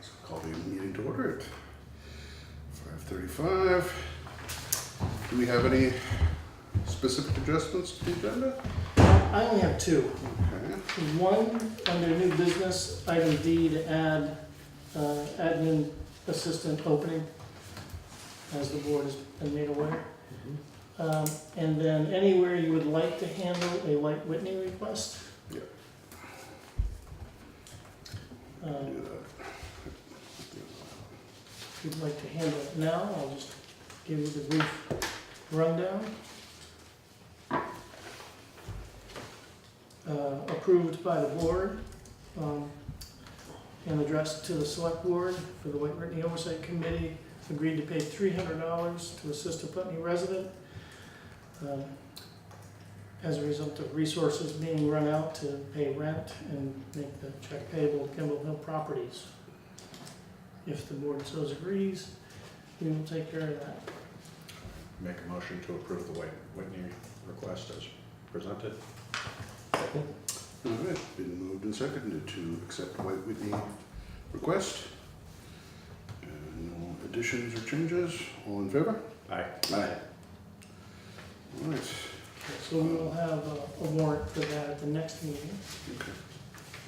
So call the meeting to order at 5:35. Do we have any specific adjustments to the agenda? I only have two. Okay. One, under new business, item D, to add admin assistant opening, as the board has been made aware. And then anywhere you would like to handle a White Whitney request. Yeah. Um, Do that. If you'd like to handle it now, I'll just give you the brief rundown. Approved by the board and addressed to the select board for the White Whitney Oversight Committee. Agreed to pay $300 to assist a Putney resident as a result of resources being run out to pay rent and make the check payable to Kimball Hill Properties. If the board so agrees, we will take care of that. Make a motion to approve the White Whitney request as presented. All right, been moved and seconded to accept the White Whitney request. And no additions or changes. All in favor? Aye. Aye. All right. So we will have a warrant for that at the next meeting. Okay.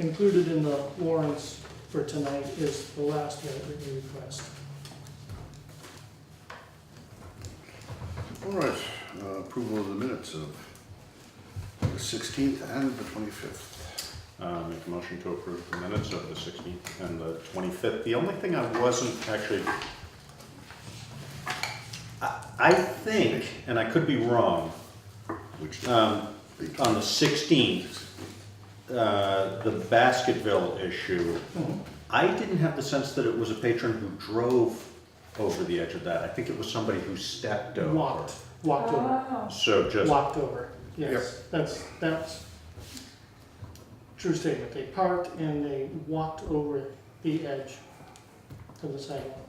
Included in the warrants for tonight is the last White Whitney request. All right. Approval of the minutes of the 16th and the 25th. Make a motion to approve the minutes of the 16th and the 25th. The only thing I wasn't actually, I think, and I could be wrong, Which on the 16th, the Basketville issue, I didn't have the sense that it was a patron who drove over the edge of that. I think it was somebody who stepped over. Walked over, So just, walked over, yes, that's true statement. They parked and they walked over the edge of the sidewalk.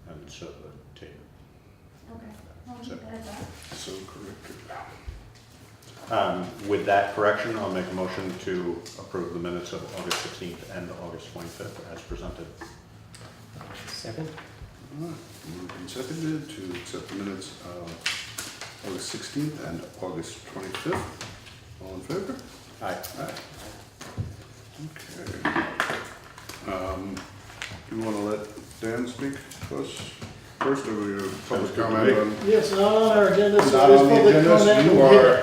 and so the tape. Okay, I'll keep that at that. so corrected. With that correction, I'll make a motion to approve the minutes of August 16th and August 25th as presented. Second? All right. Moved and seconded to accept the minutes of August 16th and August 25th. All in favor? Aye. Aye. Okay. Do you want to let Dan speak to us first, or will you public comment on? Yes, not on our agenda, so Not there's on the public agenda, so comment. you are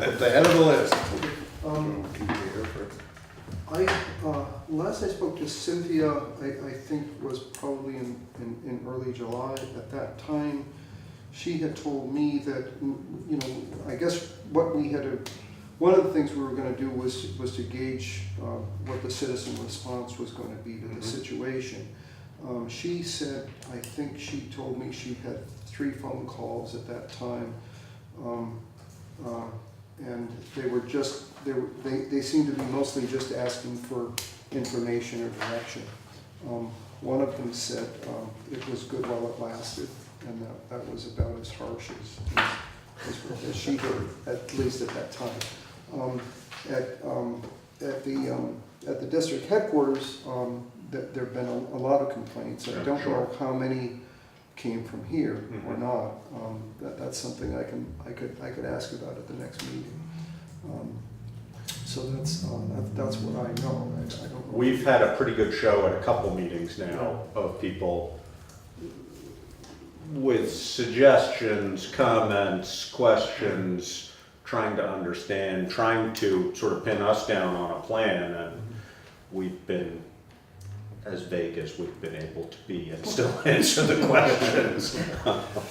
at the head of the list. Keep you here for- Last I spoke to Cynthia, I think was probably in early July. At that time, she had told me that, I guess what we had to, one of the things we were gonna do was to gauge what the citizen response was gonna be to the situation. She said, I think she told me she had 3 phone calls at that time. And they were just, they seemed to be mostly just asking for information or direction. One of them said it was good while it lasted, and that was about as harsh as she heard, at least at that time. At the district headquarters, there have been a lot of complaints. I Yeah, don't sure. know how many came from here or not. That's something I could ask about at the next meeting. So that's what I know. I don't know. We've had a pretty good show at a couple meetings now of people with suggestions, comments, questions, trying to understand, trying to sort of pin us down on a plan, and we've been as vague as we've been able to be and still answer the questions.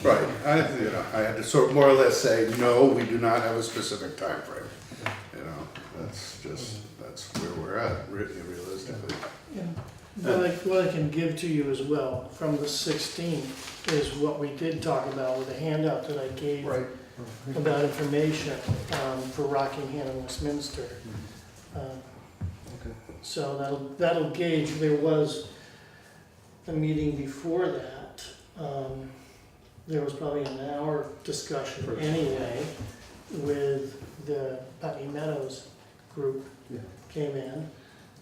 Right, I had to sort of more or less say, no, we do not have a specific time frame. That's where we're at, realistically. And what I can give to you as well from the 16th is what we did talk about with the handout that I gave Right. about information for Rockingham and Westminster. Okay. So that'll gauge. There was a meeting before that. There was probably an hour discussion anyway with the Putney Meadows group Yeah. came in.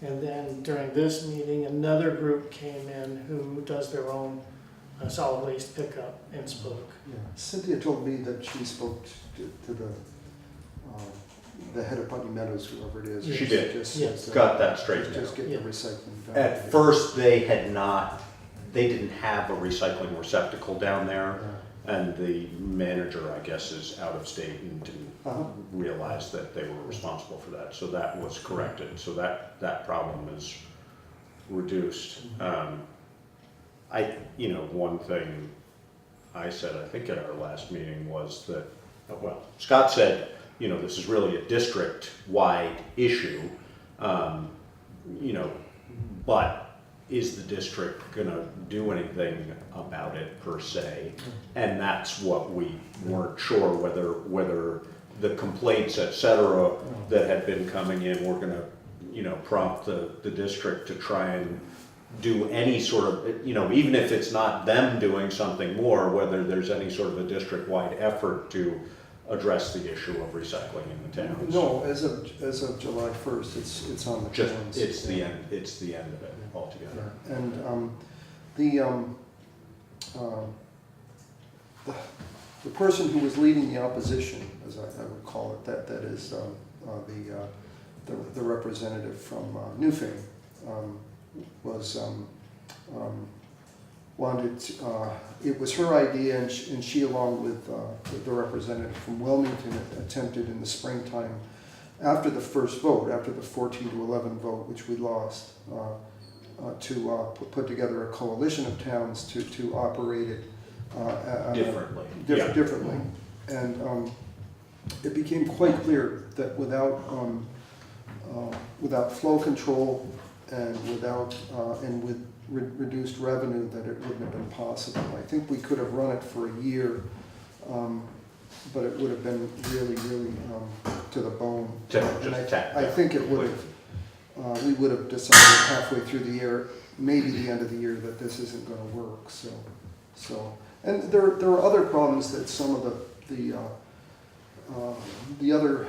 And then during this meeting, another group came in who does their own solid waste pickup and spoke. Yeah. Cynthia told me that she spoke to the head of Putney Meadows, whoever it is. She did. Just Yes. Got that straightened Just out. get the Yeah. recycling done. At first, they didn't have a recycling receptacle down there, Yeah. and the manager, I guess, is out of state and didn't Uh-huh. realize that they were responsible for that, so that was corrected, so that problem is reduced. One thing I said, I think at our last meeting, was that, well, Scott said, this is really a district-wide issue, but is the district gonna do anything about it per se? And that's what we weren't sure, whether the complaints, et cetera, that had been coming in were gonna, prompt the district to try and do any sort of, even if it's not them doing something more, whether there's any sort of a district-wide effort to address the issue of recycling in the towns. No, as of July 1st, it's on the Just, towns. it's the end of it altogether. Yeah. And the person who was leading the opposition, as I would call it, that is the representative from Newfane, was wanted to, it was her idea, and she along with the representative from Wilmington attempted in the springtime, after the first vote, after the 14-11 vote, which we lost, to put together a coalition of towns to operate it Differently. differently. And it became quite clear that without flow control and with reduced revenue, that it wouldn't have been possible. I think we could have run it for a year, but it would have been really, really to the bone. And I think it would have, we would have decided halfway through the year, maybe the end of the year, that this isn't going to work. So, and there are other problems that some of the other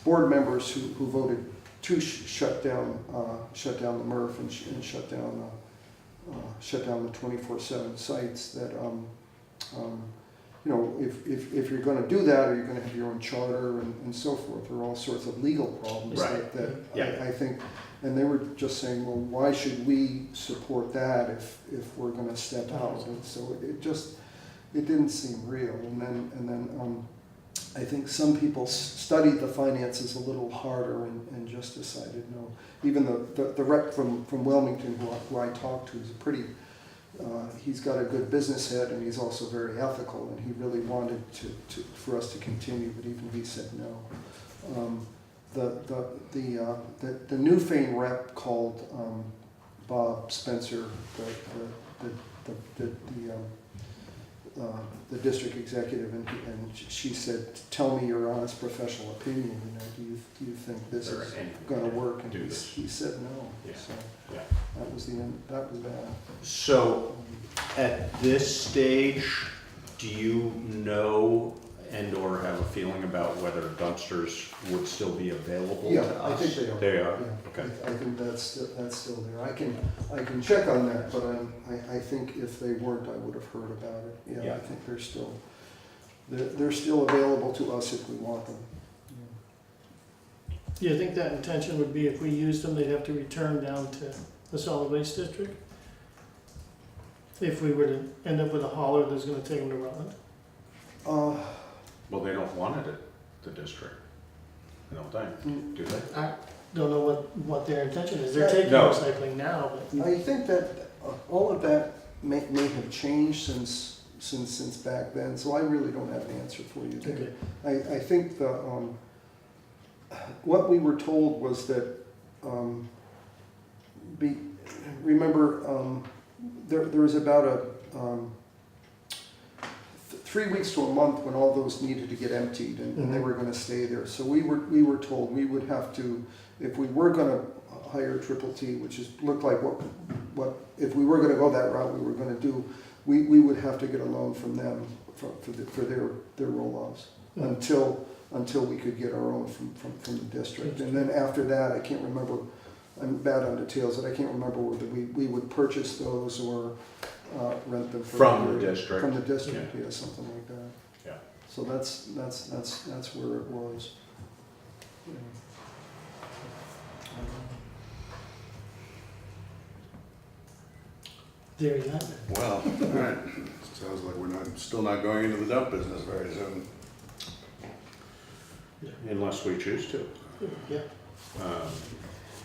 board members who voted to shut down the MRF and shut down the 24/7 sites, that if you're going to do that, or you're going to have your own charter and so forth, there are all sorts of legal problems Right. that I think, and they were just saying, well, why should we support that if we're going to step out? And so it didn't seem real. And then I think some people studied the finances a little harder and just decided no. Even the rep from Wilmington who I talked to is a pretty, he's got a good business head, and he's also very ethical, and he really wanted for us to continue, but even he said no. The Newfane rep called Bob Spencer, the district executive, and she said, "Tell me your honest professional opinion. Do you think this is going to work?" And he said no. Yeah. So Yeah. that was the end. That was that. So, at this stage, do you know and/or have a feeling about whether dumpsters would still be available Yeah, to us? I think they are. They are? Yeah. Okay. I think that's still there. I can check on that, but I think if they weren't, I would have heard about it. Yeah, Yeah. I think they're still available to us if we want them. Do you think that intention would be if we used them, they'd have to return down to the solid waste district? If we were to end up with a hauler that's gonna take them to Rutland? Well, they don't want it at the district, I don't think, do they? I don't know what their intention is. They're taking No. recycling now, but I think that all of that may have changed since back then, so I really don't have an answer for you there. okay. I think what we were told was that, remember, there was about 3 weeks to a month when all those needed to get emptied, and they were going to stay there. So we were told we would have to, if we were going to hire Triple T, which looked like what if we were going to go that route, we were going to do, we would have to get a loan from them for their roll-offs until until we could get our own from the district. And then after that, I can't remember, I'm bad on details, but I can't remember whether we would purchase those or rent them for From the a year. district. From the district, yeah, something like that. Yeah. So that's where it was. Yeah. There you have it. Well, all right. Sounds like we're still not going into the dump business very soon. Unless we choose to. Yeah.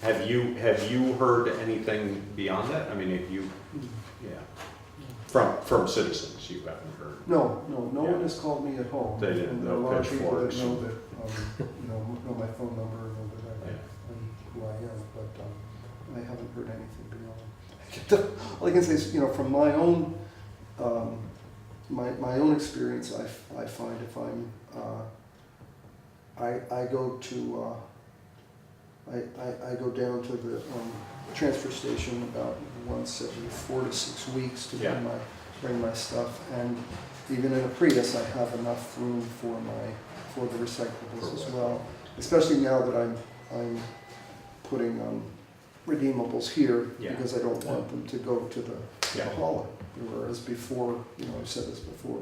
Have you heard anything beyond that? I mean, have you, yeah, from citizens, you haven't heard? No one Yeah. has called me at home. They didn't And there are a know lot of people that pitchforks. know that, know my phone number, and know that I'm who I am, but I haven't heard anything beyond. All I can say is, from my own, my own experience, I find if I'm, I go to, I go down to the transfer station about once every 4 to 6 weeks to Yeah. bring my stuff, and even in a Prius, I have enough room for the recyclables as well. Especially now that I'm putting redeemables here, Yeah. because I don't want them to go to the Yeah. hauler. Whereas before, I've said this before,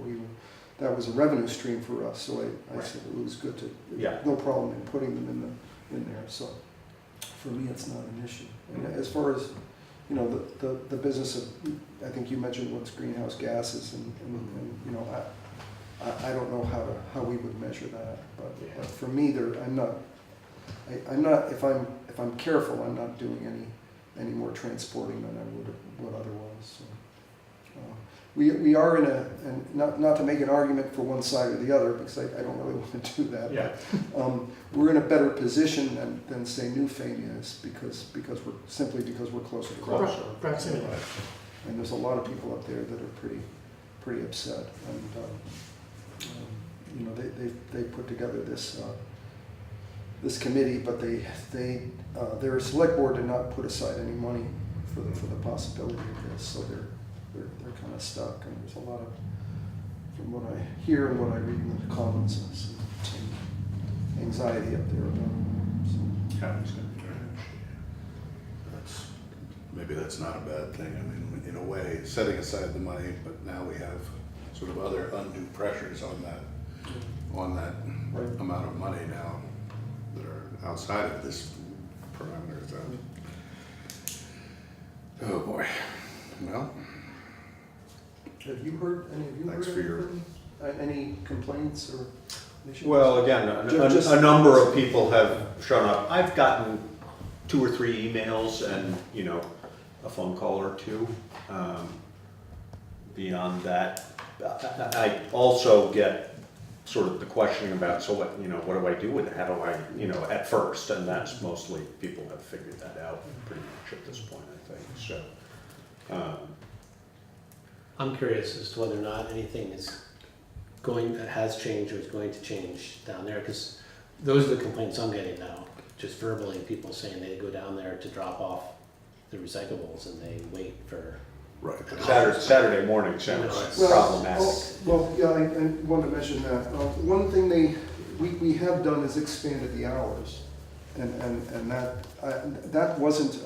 that was a revenue stream for us, so I Right. said it was good to, Yeah. no problem in putting them in there, so for me, it's not an issue. And as far as, the business of, I think you mentioned once greenhouse gases, and I don't know how we would measure that, Yeah. but for me, I'm not, if I'm careful, I'm not doing any more transporting than I would otherwise, so. We are and not to make an argument for one side or the other, because I don't really want to do that. Yeah. We're in a better position than say Newfane is, because we're closer to Closer. Rockport. Proximity. And there's a lot of people up there that are pretty upset, and they put together this committee, but their select board did not put aside any money for the possibility of this, so they're kind of stuck, and there's a lot of, from what I hear and what I read in the comments, some anxiety up there about it. So. County's gonna be trash. Maybe that's not a bad thing. I mean, in a way, setting aside the money, but now we have sort of other undue pressures on that Right. amount of money now that are outside of this parameter. So. Oh boy. Well, Have you heard, any of you Thanks heard for your- any complaints or issues? Well, again, Just- a number of people have shown up. I've gotten 2 or 3 emails and, a phone call or two. Beyond that, I also get sort of the questioning about, so what do I do with it? How do I, at first, and that's mostly, people have figured that out pretty much at this point, I think, so. I'm curious as to whether or not anything has changed or is going to change down there, because those are the complaints I'm getting now, just verbally, people saying they go down there to drop off the recyclables and they wait for, right. Saturday morning sounds problematic. Yeah, I wanted to mention that. One thing we have done is expanded the hours, and that wasn't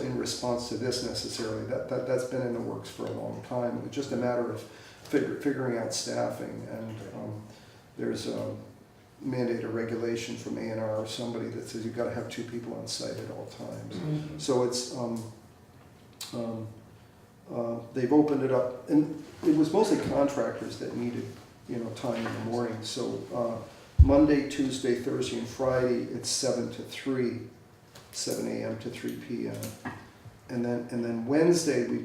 in response to this necessarily. That's been in the works for a long time. It was just a matter of figuring out staffing, and there's a mandated regulation from A&R or somebody that says you've got to have 2 people on site at all times. Mhm. So it's they've opened it up, and it was mostly contractors that needed time in the morning. So Monday, Tuesday, Thursday, and Friday it's 7 to 3, 7 a.m. to 3 p.m. And then Wednesday we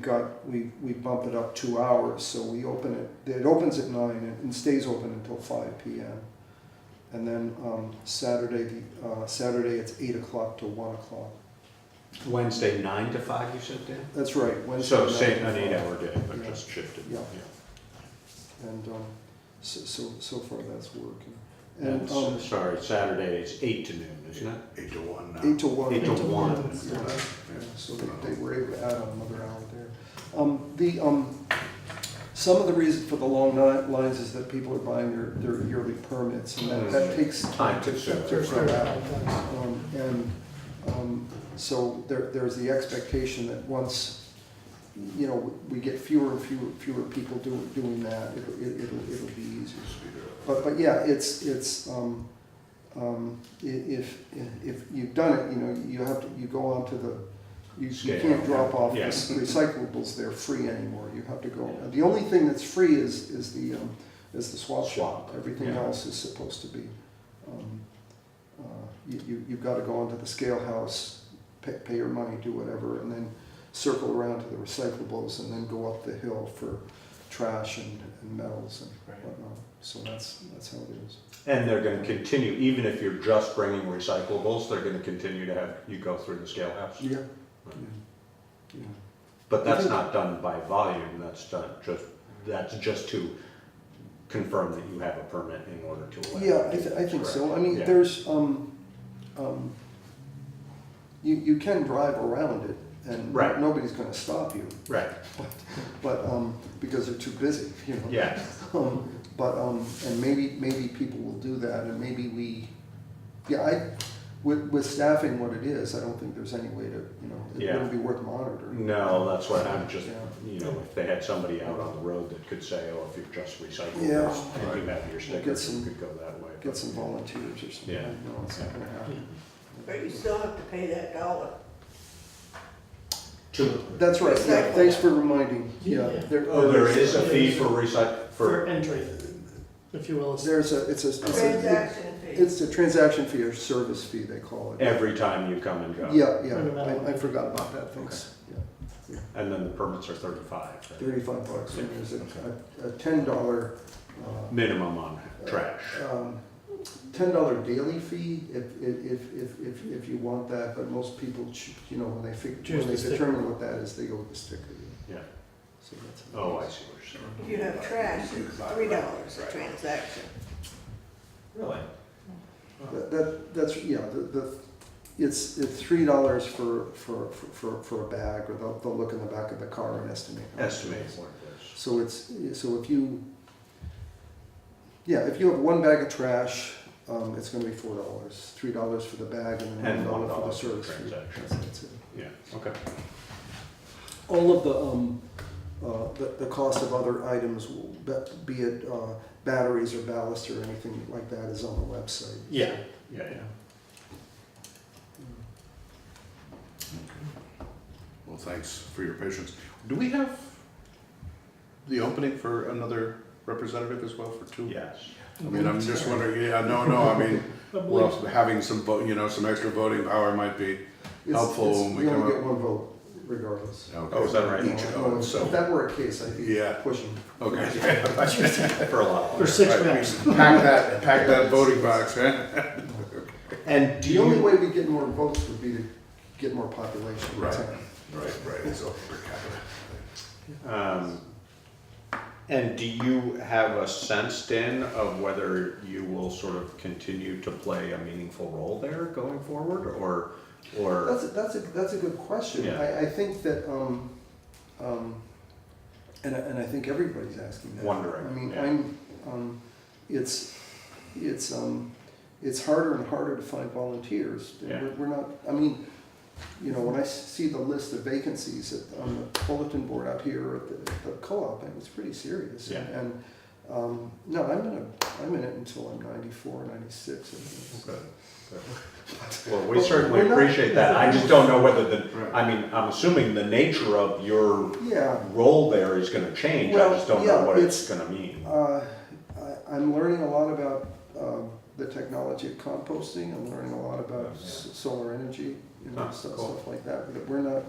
bump it up 2 hours. So we open it. It opens at 9 and stays open until 5 p.m. And then Saturday it's 8 o'clock to 1 o'clock. Wednesday, 9 to 5, you said, Dan? That's right. Wednesday So night same, to an 5. 8-hour day, but Yeah. just shifted. Yeah. And so far that's working. And Sorry, Saturday is 8 to noon, isn't it? 8 to 1 now. 8 to 1. 8 to 1. Yeah, so they were able to add on another hour there. some of the reason for the long lines is that people are buying their yearly permits, and that takes Time consuming. to fill out. So there's the expectation that once, you know, we get fewer and fewer people doing that, it'll be easier. But yeah, it's if you've done it, you know, you go on to the, you Scale. can't drop off the Yeah. recyclables, they're free anymore, you have to go. The only thing that's free is the swap shop, everything Yeah. else is supposed to be. You've got to go onto the scale house, pay your money, do whatever, and then circle around to the recyclables, and then go up the hill for trash and metals and whatnot. So that's how it is. And they're gonna continue, even if you're just bringing recyclables, they're gonna continue to have you go through the scale house. Yeah. But that's not done by volume, that's just to confirm that you have a permit in order to allow. Yeah, I think so. I mean, Yeah. there's, you can drive around it, and Right. nobody's gonna stop you, Right, but, because they're too busy, you know. yeah, And maybe people will do that, and maybe with staffing what it is, I don't think there's any way to, you know, it Yeah. wouldn't be worth monitoring. no, that's what I'm just, Yeah. you know, if they had somebody out on the road that could say, oh, if you're just recyclables, Yeah. and you have your sticker, some- you could go that way. Get some volunteers or something, Yeah. no, it's not gonna happen. But you still have to pay that $1. That's right, yeah, Recycle. thanks for reminding, yeah. Yeah. Oh, there is a fee for For entry, if you will. It's a Transaction fee. It's a transaction fee or service fee, they call it. every time you come and go. Yeah, I forgot about that, thanks. Yeah. And then the permits are 35, right? $35, and there's a $10, Minimum on trash. $10 daily fee if you want that, but most people, you know, when Choose they the sticker. determine what that is, they go with the sticker. Yeah. So that's. Oh, I see what you're saying. If you have trash, it's $3 a transaction. Really? That's, yeah, it's $3 for a bag, or they'll look in the back of the car and estimate. how much it Estimate is. what it is. So if you have one bag of trash, it's gonna be $4, $3 for the bag, and then And $1 for the $1 service for fee. the transaction. That's it. Yeah, okay. All of the cost of other items, be it batteries or ballast or anything like that, is on the website. Yeah, yeah. Well, thanks for your patience. Do we have the opening for another representative as well for two? Yes. I mean, I'm just wondering, I mean, I believe well, having some some extra voting power might be helpful when we You come only up. get one vote regardless. Okay. Oh, is that right? Each, No, so, if that were a case, I'd be Yeah. pushing. okay. For a lot. For 6 Right, reps. pack that voting box, eh? And do The only you, way we get more votes would be to get more population. in Right. town. Right, so per capita. and do you have a sense, Dan, of whether you will sort of continue to play a meaningful role there going forward, or? That's a good question. Yeah. I think that, and I think everybody's asking that. Wondering, I mean, yeah. it's harder and harder to find volunteers. Yeah. We're not, I mean, you know, when I see the list of vacancies on the bulletin board out here at the co-op, it's pretty serious. Yeah. And, no, I'm in it until I'm 94, 96. I think. Good, good. Well, we But certainly we're not- appreciate that. I just don't know whether Right. I mean, I'm assuming the nature of your Yeah. role there is gonna change. I Well, just don't yeah, know what it's it's- gonna mean. I'm learning a lot about the technology of composting. I'm learning a lot about Yeah. solar energy, you know, Ah, stuff, cool. stuff like that. But we're not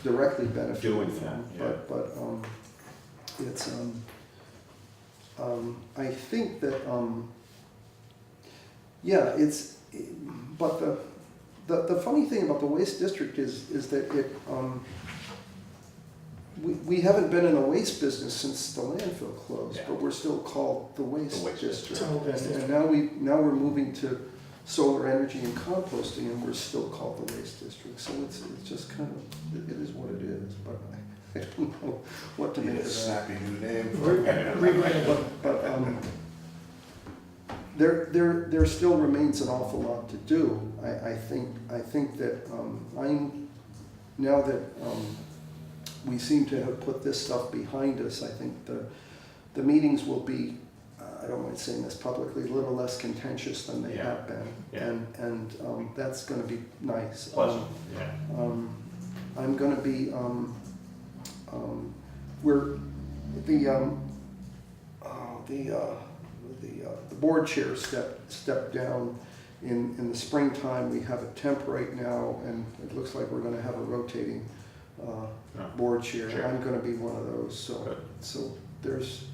directly benefiting Doing from. that, yeah. But it's I think that yeah, it's but the funny thing about the waste district is that it we haven't been in the waste business since the landfill closed, Yeah. but we're still called the waste The waste district. district. Oh, waste And now we're moving to solar energy and composting, and we're still called the waste district. So it's just kind of, it is what it is. But I don't know what to Need make a of that. snappy new name for Re- it. Rebranding. But there still remains an awful lot to do. I think that now that we seem to have put this stuff behind us, I think the meetings will be, I don't mind saying this publicly, a little less contentious than they Yeah. have been. Yeah. And that's gonna be nice. Pleasant, yeah. I'm gonna be, we're, the board chair stepped down in the springtime. We have a temp right now, and it looks like we're gonna have a rotating board chair. Sure. I'm gonna be one of those, Good. so there's,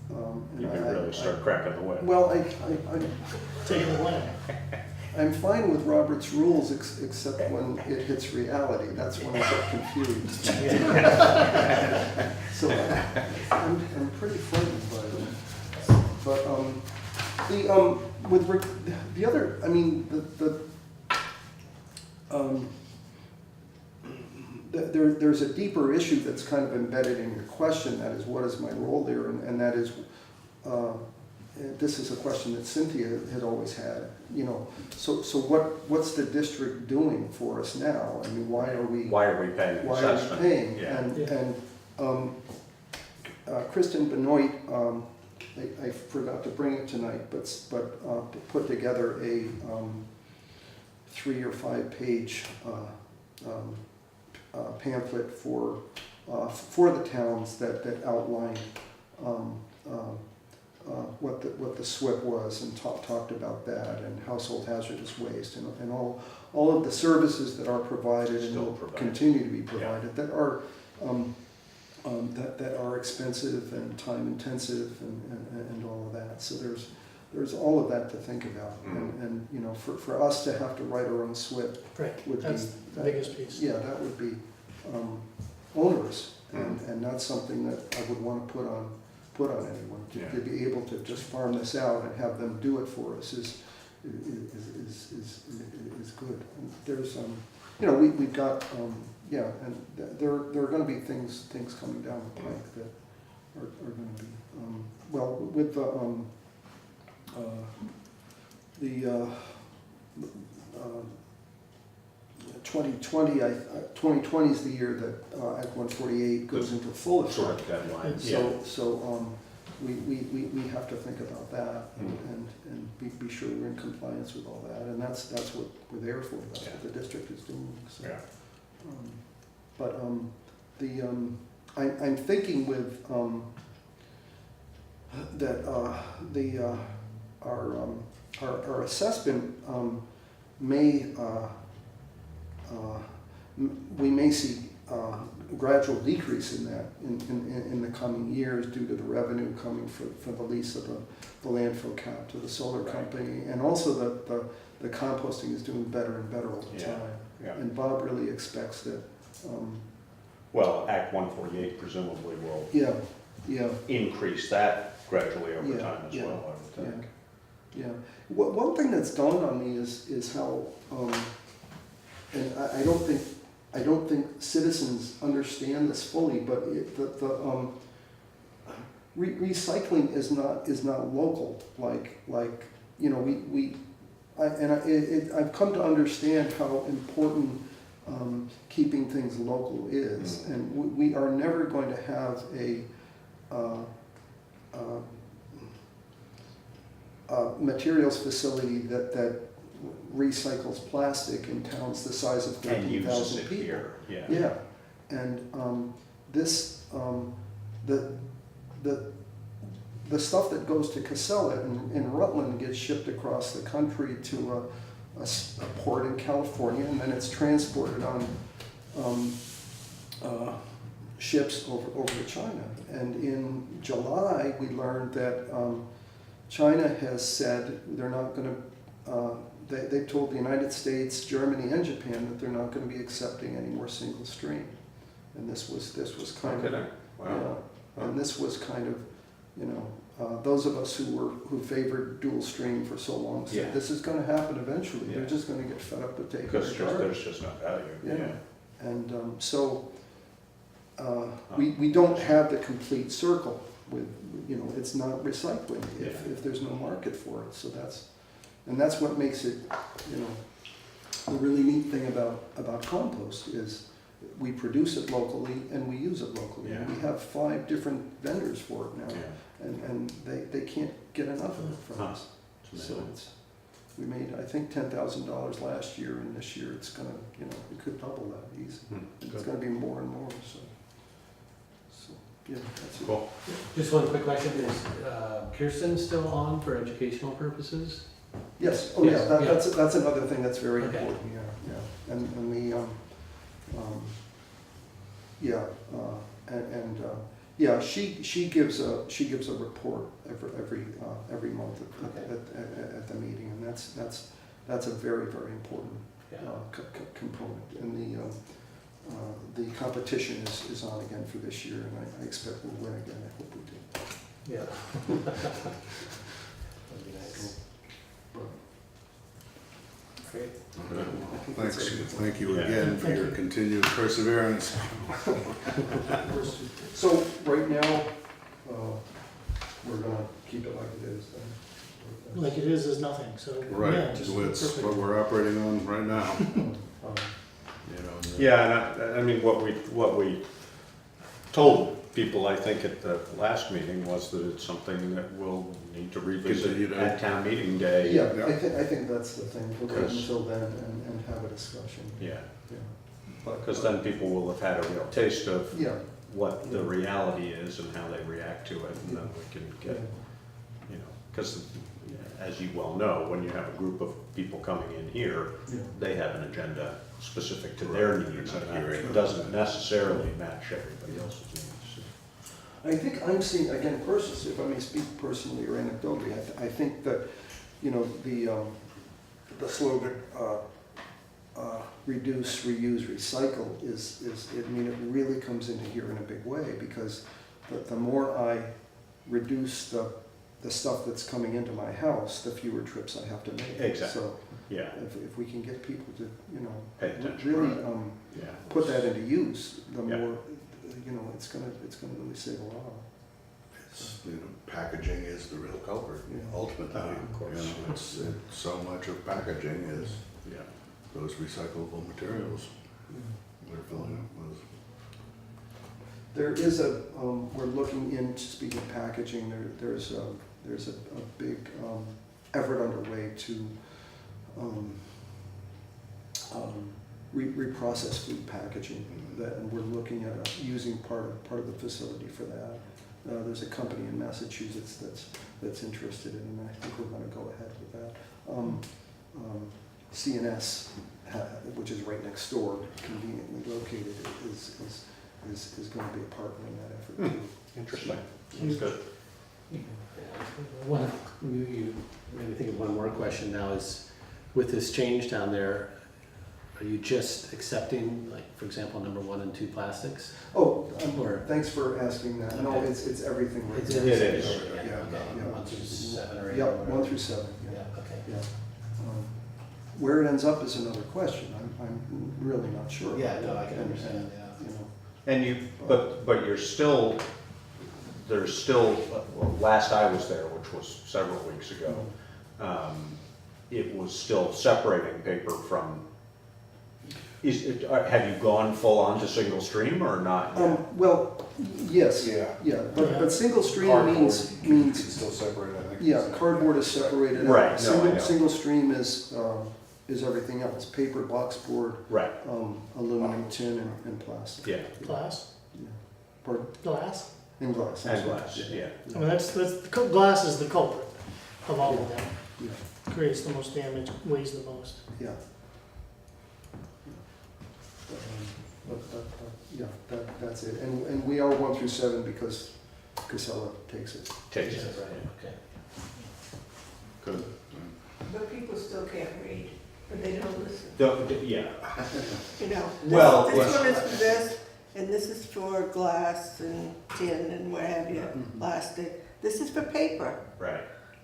and You can really start cracking the whip. well, Taking the win. I'm fine with Robert's rules except when it hits reality. That's when I get confused. So I'm pretty frightened by them. But the other, I mean, there's a deeper issue that's kind of embedded in your question. That is, what is my role there? And that is, this is a question that Cynthia had always had. You know, so what's the district doing for us now? I mean, why are we paying why are we assessment? paying? Yeah. And Kristen Benoit, I forgot to bring it tonight, but put together a 3 or 5 page pamphlet for the towns that outline what the SWIP was, and talked about that, and household hazardous waste, and all of the services that are provided and Still will provided. continue to be provided, that are that are expensive and time intensive and all of that. So there's all of that to think about, and you know, for us to have to write our own SWIP Right, would that's be the biggest piece. Yeah, that would be onerous, and not something that I would want to put on anyone. Yeah. To be able to just farm this out and have them do it for us is good. And there's you know, we've got yeah, and there are going to be things coming down the pike that are going to be well, with the 2020, 2020 is the year that Act 148 goes into full Sort effect. of deadline, And yeah. so we have to think about that and be sure we're in compliance with all that. And that's what we're there for. That's what the district is doing. So, Yeah. I'm thinking with that our assessment may we may see gradual decrease in that in the coming years due to the revenue coming for the lease of the landfill cap to the solar company, and also the composting is doing better and better all the Yeah. time. Yeah. And Bob really expects that. Well, Act 148 presumably will Yeah. increase that gradually over Yeah, time as yeah, well, I would think. Yeah. One thing that's dawned on me is how, and I don't think citizens understand this fully, but recycling is not local. Like you know, I've come to understand how important keeping things local is, and we are never going to have a materials facility that recycles plastic in towns the size of And uses 13,000 it people. here, yeah. Yeah, and the stuff that goes to Casella in Rutland gets shipped across the country to a port in California, and then it's transported on ships over to China. And in July, we learned that China has said they're not going to. They've told the United States, Germany, and Japan that they're not going to be accepting any more single stream. And this was kind of. Wow. Yeah, and this was kind of, you know, those of us who favored dual stream for so long said Yeah. this is going to happen eventually. Yeah. They're just going to get fed up with taking Because the garbage. there's just no value, Yeah. yeah. And so we don't have the complete circle with, you know, it's not recycling Yeah. if there's no market for it, so that's what makes it, you know, the really neat thing about compost is we produce it locally and we use it locally. And we have 5 different vendors for it now, Yeah. and they can't get enough of it from Huh. us. It's So amazing. we made, I think, $10,000 last year, and this year it's gonna, you know, we could double that easy. It's Good. gonna be more and more, so, yeah, that's it. Cool. Just one quick question, is Kirsten still on for educational purposes? Yes, oh yeah, Yes, yeah. that's another thing that's very Okay. important, yeah. And the, yeah, she gives a report every month at the meeting, and that's a very, very important Yeah. component. And the competition is on again for this year, and I expect we'll win again, I hope we do. Yeah. That'd be nice. Great. Thanks, thank you Yeah. again for Thank your you. continued perseverance. So right now, we're gonna keep it like it is then. Like it is nothing, so. yeah, Right, just so it's perfect. what we're operating on right now, Um, you know. and Yeah, and I mean, what we told people, I think, at the last meeting was that it's something that we'll need to revisit Continue to- at town meeting day. Yeah, Yeah. I think that's the thing, we'll wait Because- until then and have a discussion. Yeah, Yeah. But- because then people will have had a real taste of Yeah, what the reality is and how they react to it, and then we can yeah, get, you know, because as you well know, when you have a group of people coming in here, yeah. they have an agenda specific to their Right, needs, exactly and right. it doesn't necessarily match everybody else's needs. I think I'm seeing, again, personally, if I may speak personally or anecdotally, I think that, you know, the slogan, reduce, reuse, recycle is, I mean, it really comes into here in a big way, because the more I reduce the stuff that's coming into my house, the fewer trips I have to make. Exactly. So Yeah, if we can get people to, you know, pay attention. really Yeah. put that into use, the Yeah. more, you know, it's gonna really save a lot. It's, you know, packaging is the real culprit, Yeah. ultimately. Of course. You know, it's so much of packaging is Yeah. those recyclable materials we're filling up with. There is we're looking into, speaking of packaging, there's a big effort underway to reprocess food packaging, and we're looking at using part of the facility for that. There's a company in Massachusetts that's interested in, and I think we're gonna go ahead with that. CNS, which is right next door, conveniently located, is gonna be a partner in that effort too. Interesting. That's good. One, you made me think of one more question now is, with this change down there, are you just accepting, like, for example, number 1 and 2 plastics? Oh, Or- thanks for asking that. No, Okay. it's everything right It's now. It is. Yeah, Yeah, okay, yeah. 1 through 7 or 8? Yeah, or whatever. 1 through 7, Yeah, yeah, okay. yeah. Where it ends up is another question. I'm really not sure. Yeah, no, I can understand, yeah. You know, And you, but you're still, there's still, well, last I was there, which was several weeks ago, it was still separating paper from, have you gone full on to single stream or not yet? Well, yes, Yeah. yeah, but single stream Cardboard, means, you can still separate, I think. yeah, cardboard is separated out. Right, no, I know. Single stream is everything else, paper, boxboard, Right, aluminum, tin, and plastic. yeah, Glass, Yeah. Pardon? glass. And glass. and glass, yeah. I mean, glass is the culprit of all of them. Yeah, Creates the most damage, weighs the most. yeah. Yeah, that's it. And we are 1 through 7 because Casella takes it. Takes Yeah, it, right, yeah. okay. Good. But people still can't read, but they don't listen. Yeah, You know, Well, this yes. one is for this, and this is for glass and tin and what have you, plastic. This is for paper. right.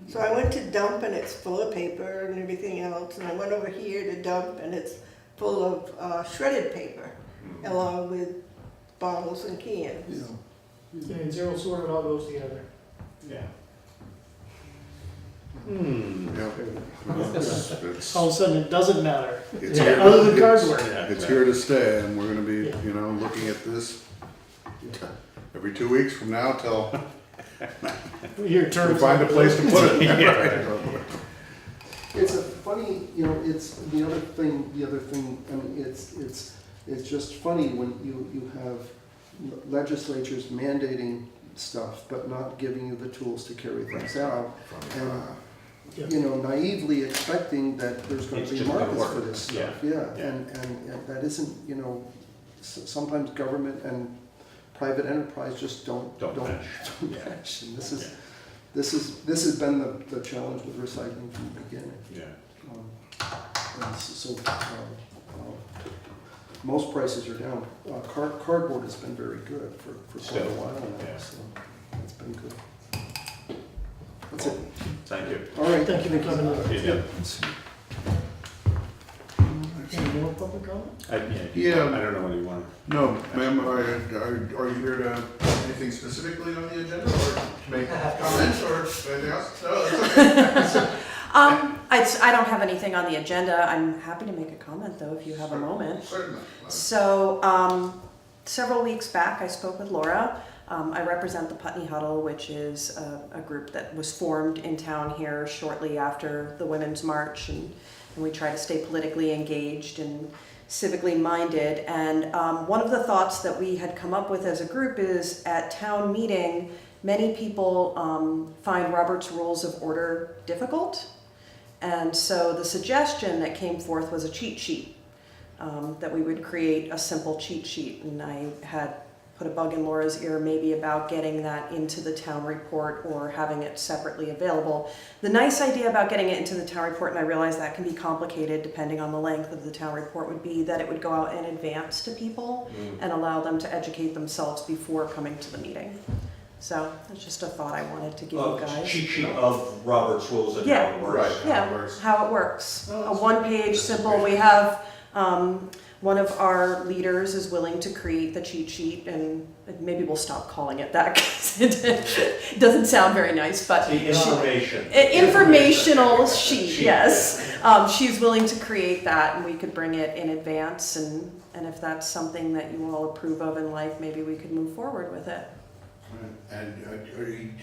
So I went to dump and it's full of paper and everything else, and I went over here to dump and it's full of shredded paper, along with bottles and You cans. know, And zero sort, it all goes together. Yeah. Hmm. Yeah. It's, All of a sudden, it doesn't matter, it's here to- other than it's- cardboard. It's here to stay, and we're gonna be, Yeah. you know, looking at this every 2 weeks from now till Your we term. find a place to put it. it's a funny, you know, it's the other thing, I mean, it's just funny when you have legislatures mandating stuff, but not giving you the tools to carry things out. And, Yeah. you know, naively expecting that there's gonna It's be just gonna markets for work. this stuff. Yeah. Yeah, Yeah. and that isn't, you know, sometimes government and private enterprise just don't Don't match. don't match. And this has been the challenge with recycling from the beginning. Yeah. And so, most prices are down. Cardboard has been very good for quite a Still, while now, yeah. so it's been good. That's it. Thank you. All right. Thank you for coming in. Yeah. Any more public comment? Yeah. I don't know what you want. No, ma'am, are you here to, anything specifically on the agenda, or to make comments, or anything else? No, it's okay. I don't have anything on the agenda. I'm happy to make a comment though, if you have a moment. Certainly. So, several weeks back, I spoke with Laura. I represent the Putney Huddle, which is a group that was formed in town here shortly after the Women's March, and we try to stay politically engaged and civically minded. And one of the thoughts that we had come up with as a group is at town meeting, many people find Robert's Rules of Order difficult. And so the suggestion that came forth was a cheat sheet, that we would create a simple cheat sheet. And I had put a bug in Laura's ear maybe about getting that into the town report or having it separately available. The nice idea about getting it into the town report, and I realize that can be complicated depending on the length of the town report, would be that it would go out in advance to people and allow them to educate themselves before coming to the meeting. So that's just a thought I wanted to give you guys. Cheat sheet of Robert's rules and how Yeah. it works. Right. Yeah, how it works. Oh, A that's one-page that's simple, great. we have, one of our leaders is willing to create the cheat sheet, and maybe we'll stop calling it that because it doesn't sound very nice, but. The information. Informational sheet, yes. She's willing to create that, and we could bring it in advance, and if that's something that you all approve of in life, maybe we could move forward with it. And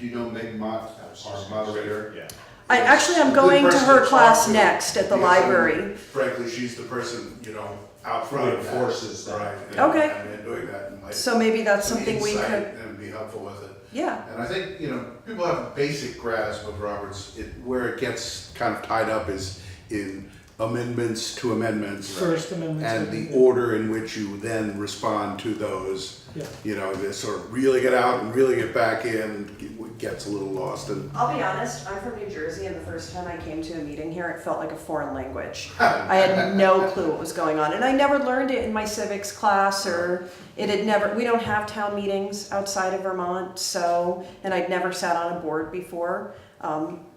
do you know Meg Mott, our moderator? Yeah. I'm Good going to person her to class talk to, next at the because, I mean, library. Frankly, she's the person, you know, out front of that. Enforces that. Right. and- Okay. And doing that, and like. So maybe that's some something we insight could, And be helpful with it. yeah. And I think, you know, people have a basic grasp of Roberts. Where it gets kind of tied up is in amendments to amendments. First Amendment. And the order in which you then respond to those, Yeah. you know, they sort of really get out and really get back in, it gets a little lost. And I'll be honest, I'm from New Jersey, and the first time I came to a meeting here, it felt like a foreign language. I had no clue what was going on, and I never learned it in my civics class, or we don't have town meetings outside of Vermont, so, and I'd never sat on a board before.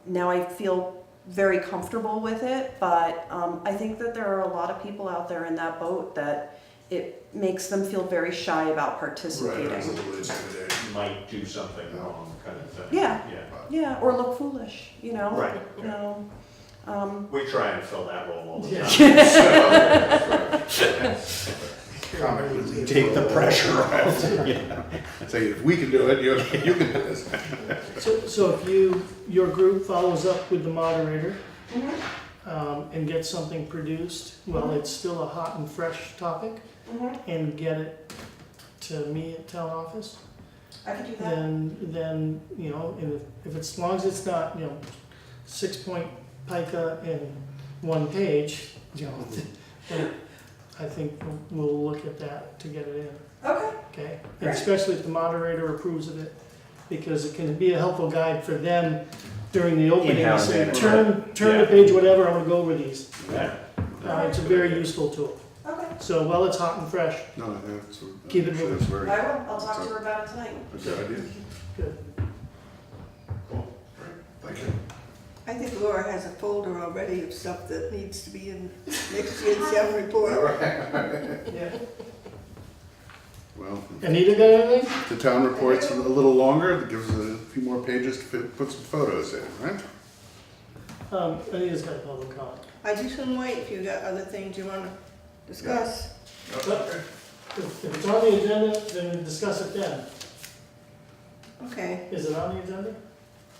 Now I feel very comfortable with it, but I think that there are a lot of people out there in that boat that it makes them feel very shy about participating. Right, it's a little intimidating. Might do something wrong kind of thing. Yeah. Yeah. Yeah, or look foolish, you know? Right. You know, We try and fill that role all the Yeah. time. Comic relief. Take the pressure off. Say, if we can do it, you can do this. So if your group follows up with the moderator, Mhm. and gets something produced, well, it's still a hot and fresh topic, Mhm. and get it to me at town office, I could do that. then, you know, and if it's, as long as it's not, you know, 6-point pica in one page, you know, then I think we'll look at that to get it in, Okay. okay? And Great. especially if the moderator approves of it, because it can be a helpful guide for them during the opening, In-house to say, management. turn Yeah. to page whatever, I'm gonna go over these. Yeah. It's a very useful tool. Okay. So while it's hot and fresh, No, yeah, it's, Keep it it's moving. very, I will. I'll talk to her about it tonight. a good idea. good. Cool, great, thank you. I think Laura has a folder already of stuff that needs to be in next year's town report. Yeah. Well, Well, Anita got anything? if the town report's a little longer, it gives a few more pages to put some photos in, right? Anita's got a public comment. I just want to wait if you got other things you want to discuss. Okay. If it's on the agenda, then we discuss it then. Okay, Is it on the agenda?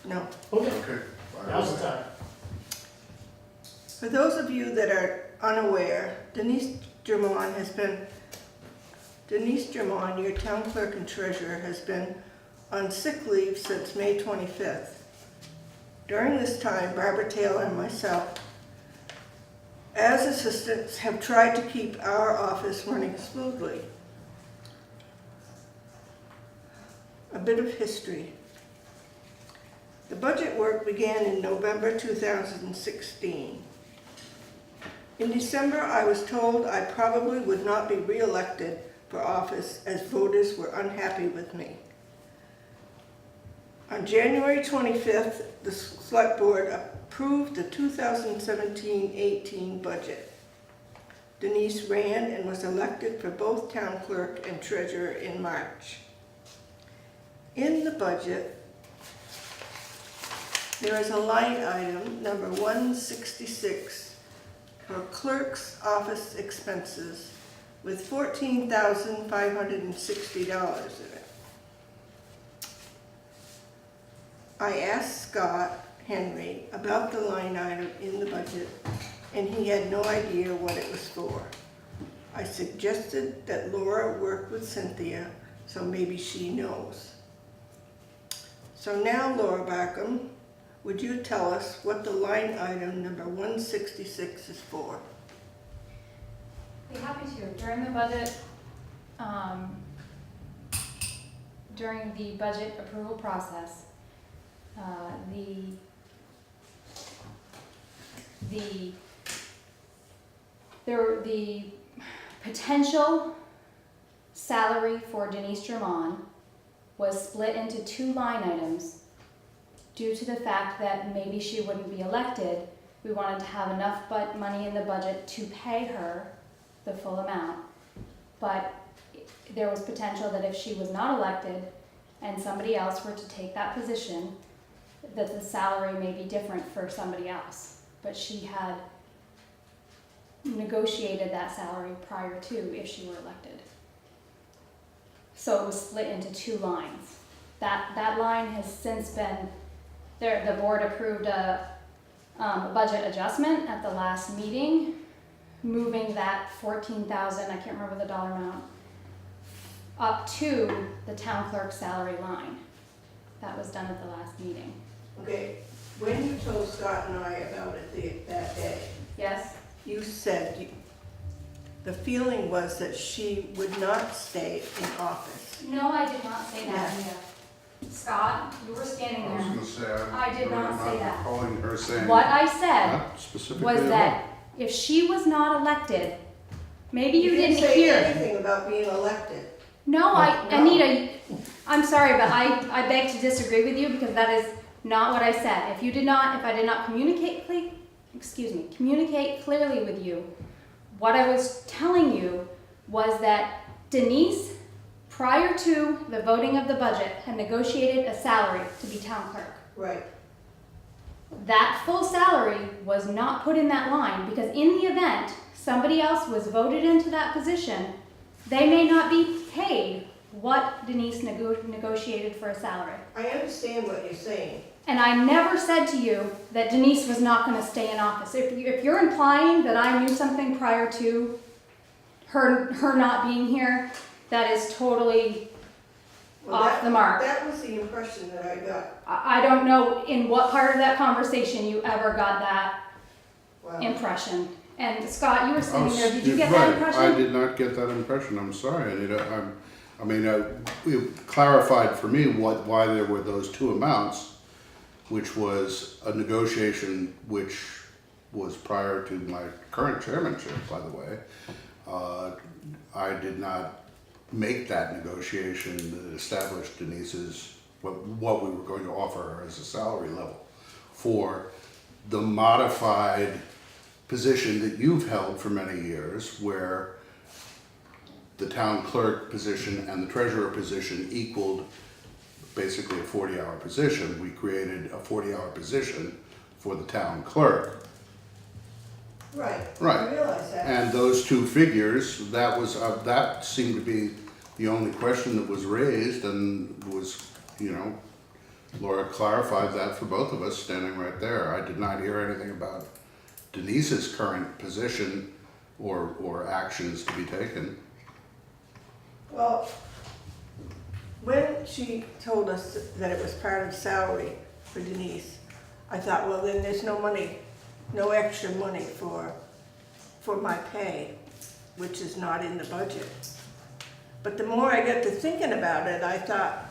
no. Okay, Okay. now's the time. For those of you that are unaware, Denise Drummond, your town clerk and treasurer, has been on sick leave since May 25th. During this time, Barbara Taylor and myself, as assistants, have tried to keep our office running smoothly. A bit of history. The budget work began in November 2016. In December, I was told I probably would not be re-elected for office as voters were unhappy with me. On January 25th, the select board approved the 2017-18 budget. Denise ran and was elected for both town clerk and treasurer in March. In the budget, there is a line item, number 166, for clerk's office expenses with $14,560 in it. I asked Scott Henry about the line item in the budget, and he had no idea what it was for. I suggested that Laura work with Cynthia, so maybe she knows. So now, Laura Barkham, would you tell us what the line item number 166 is for? Be happy to. During the budget, during the budget approval process, the potential salary for Denise Drummond was split into two line items due to the fact that maybe she wouldn't be elected. We wanted to have enough money in the budget to pay her the full amount, but there was potential that if she was not elected and somebody else were to take that position, that the salary may be different for somebody else. But she had negotiated that salary prior to if she were elected. So it was split into two lines. That line has since been, the board approved a budget adjustment at the last meeting, moving that 14,000, I can't remember the dollar amount, up to the town clerk's salary line. That was done at the last meeting. Okay, when you told Scott and I about it that day, Yes? you said the feeling was that she would not stay in office. No, I did not say that, Yeah. Anita. Scott, you were standing I was there. gonna say, I did not say that. I'm calling her saying. What I said Not specifically was at that if she was not elected, maybe you didn't say hear. anything about being elected. No, No. Anita, I'm sorry, but I beg to disagree with you because that is not what I said. If I did not communicate clearly with you, what I was telling you was that Denise, prior to the voting of the budget, had negotiated a salary to be town clerk. Right. That full salary was not put in that line because in the event somebody else was voted into that position, they may not be paid what Denise negotiated for a salary. I understand what you're saying. And I never said to you that Denise was not going to stay in office. If you're implying that I knew something prior to her not being here, that is totally off the mark. That was the impression that I got. I don't know in what part of that conversation you ever got that Wow. impression. And Scott, you were sitting there, did you Right, get that impression? I did not get that impression, I'm sorry, Anita. You clarified for me why there were those two amounts, which was a negotiation which was prior to my current chairmanship, by the way. I did not make that negotiation that established Denise's, what we were going to offer her as a salary level for the modified position that you've held for many years, where the town clerk position and the treasurer position equaled basically a 40-hour position. We created a 40-hour position for the town clerk. Right. Right. I realize that. And those two figures, that seemed to be the only question that was raised, and was, Laura clarified that for both of us standing right there. I did not hear anything about Denise's current position or actions to be taken. Well, when she told us that it was part of salary for Denise, I thought, well, then there's no money, no extra money for my pay, which is not in the budget. But the more I got to thinking about it, I thought,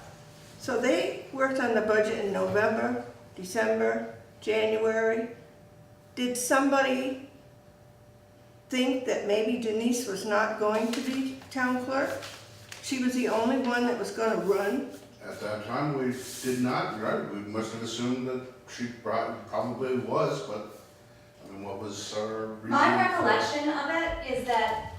so they worked on the budget in November, December, January. Did somebody think that maybe Denise was not going to be town clerk? She was the only one that was gonna run? At that time, we did not, right? We must have assumed that she probably was, but, I mean, what was our reason? My for- recollection of it is that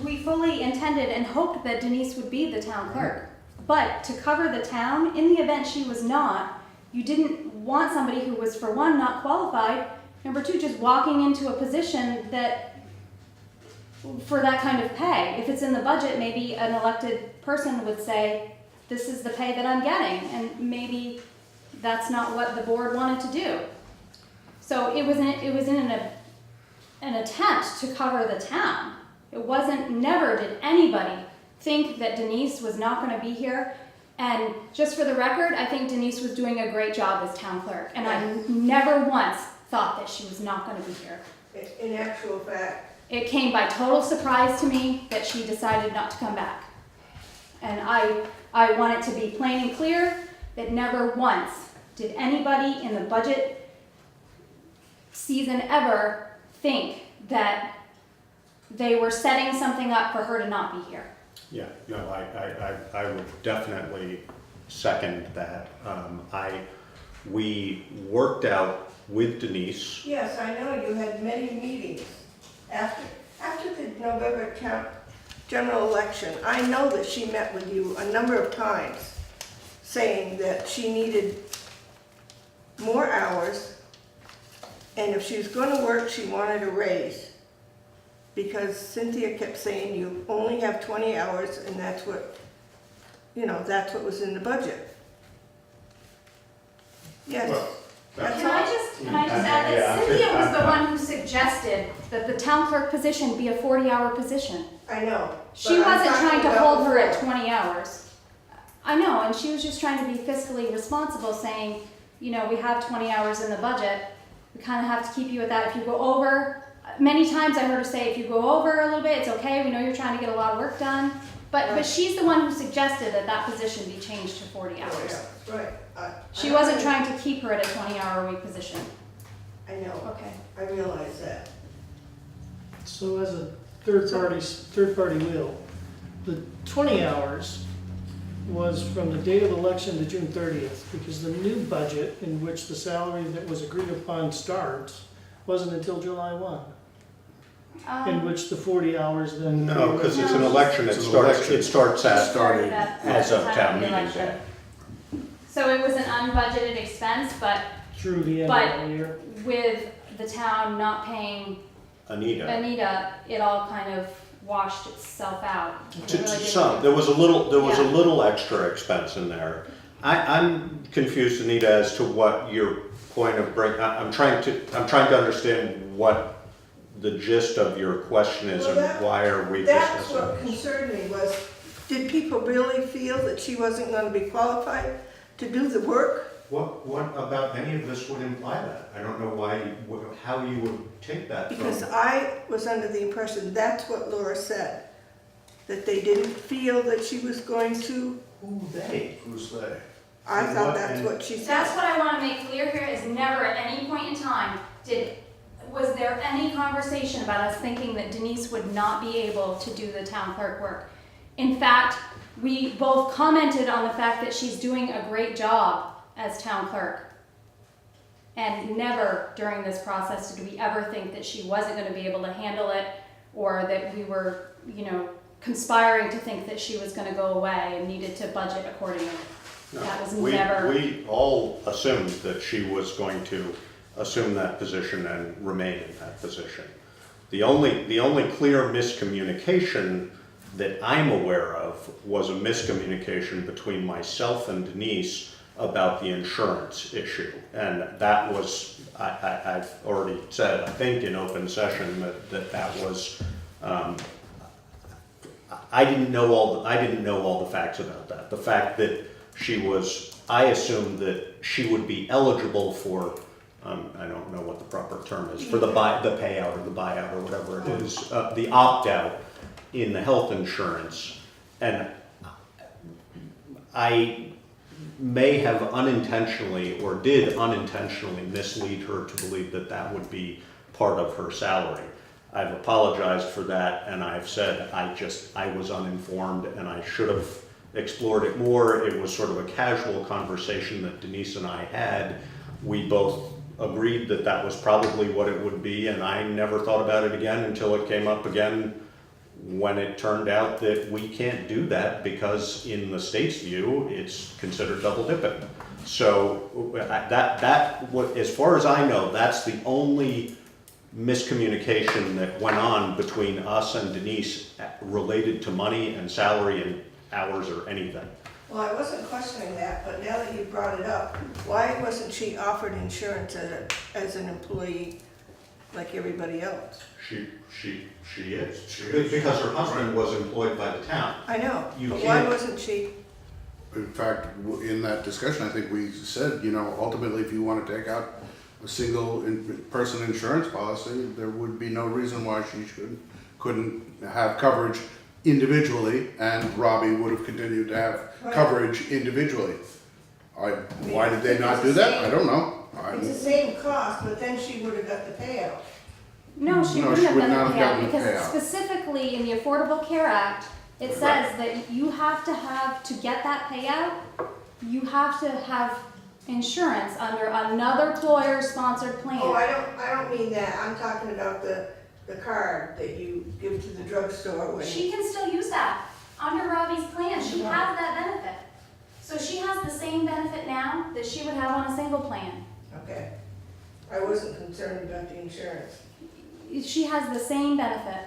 we fully intended and hoped that Denise would be the town clerk. But to cover the town, in the event she was not, you didn't want somebody who was, for one, not qualified, number two, just walking into a position that, for that kind of pay. If it's in the budget, maybe an elected person would say, this is the pay that I'm getting, and maybe that's not what the board wanted to do. So it was in an attempt to cover the town. It wasn't, never did anybody think that Denise was not gonna be here. And just for the record, I think Denise was doing a great job as town clerk, and I never once thought that she was not gonna be here. In actual fact, It came by total surprise to me that she decided not to come back. And I want it to be plain and clear that never once did anybody in the budget season ever think that they were setting something up for her to not be here. Yeah, no, I would definitely second that. We worked out with Denise. yes, I know you had many meetings after the November general election. I know that she met with you a number of times, saying that she needed more hours, and if she was gonna work, she wanted a raise. Because Cynthia kept saying you only have 20 hours, and that's what was in the budget. Yes, Well, that's Can I all. just add Yeah, that Cynthia was the one who suggested that the town clerk position be a 40-hour position. I know. She but I'm wasn't talking trying to about hold her at before. 20 hours. I know, and she was just trying to be fiscally responsible, saying, we have 20 hours in the budget. We kind of have to keep you at that. If you go over, many times I heard her say, if you go over a little bit, it's okay. We know you're trying to get a lot of work done. But Right. she's the one who suggested that position be changed to 40 hours. Oh, right. She wasn't trying to keep her at a 20-hour-a-week position. I know, Okay. I realize that. So as a third party will, the 20 hours was from the date of election to June 30th, because the new budget in which the salary that was agreed upon starts wasn't until July 1, in which the 40 hours then. No, because it's an election, It's an election. it starts at, Started as of town meeting day. So it was an unbudgeted expense, but Through the end But- of the year. with the town not paying Anita. Anita, it all kind of washed itself out. It really didn't- Some, there was a Yeah. little extra expense in there. I'm confused, Anita, as to what your point of I'm trying to understand what the gist of your question is Well, and why are we That's discussing what this? concerned me was, did people really feel that she wasn't gonna be qualified to do the work? What about any of this would imply that? I don't know how you would take that from. Because I was under the impression that's what Laura said, that they didn't feel that she was going to, Who they? Who's they? I And thought what- that's and- what she said. That's what I want to make clear here, is never at any point in time was there any conversation about us thinking that Denise would not be able to do the town clerk work. In fact, we both commented on the fact that she's doing a great job as town clerk. And never during this process did we ever think that she wasn't going to be able to handle it, or that we were, conspiring to think that she was gonna go away and needed to budget accordingly. No, That was we- never. We all assumed that she was going to assume that position and remain in that position. The only clear miscommunication that I'm aware of was a miscommunication between myself and Denise about the insurance issue. And that was, I've already said, I think in open session, that was, I didn't know all the facts about that. The fact that I assumed that she would be eligible for, I don't know what the proper term is, for the payout or the buyout or whatever it is, the opt-out in the health insurance. And I may have unintentionally or did unintentionally mislead her to believe that that would be part of her salary. I've apologized for that, and I've said I was uninformed and I should have explored it more. It was sort of a casual conversation that Denise and I had. We both agreed that that was probably what it would be, and I never thought about it again until it came up again when it turned out that we can't do that because in the state's view, it's considered double dipping. So as far as I know, that's the only miscommunication that went on between us and Denise related to money and salary and hours or anything. Well, I wasn't questioning that, but now that you brought it up, why wasn't she offered insurance as an employee like everybody else? She is. Because her husband was employed by the town. I know, You but why can't- wasn't she? In fact, in that discussion, I think we said, ultimately, if you want to take out a single person insurance policy, there would be no reason why she couldn't have coverage individually, and Robbie would have continued to have Right. coverage individually. Why did they not do that? I don't know. It's the same cost, but then she would have got the payout. No, she No, wouldn't she have would been not a have payout, gotten the because payout. specifically in the Affordable Care Act, it says that you have to get that payout, you have to have insurance under another employer-sponsored plan. Oh, I don't mean that, I'm talking about the card that you give to the drugstore when. She can still use that under Robbie's plan. She has that benefit. So she has the same benefit now that she would have on a single plan. Okay, I wasn't concerned about the insurance. She has the same benefit.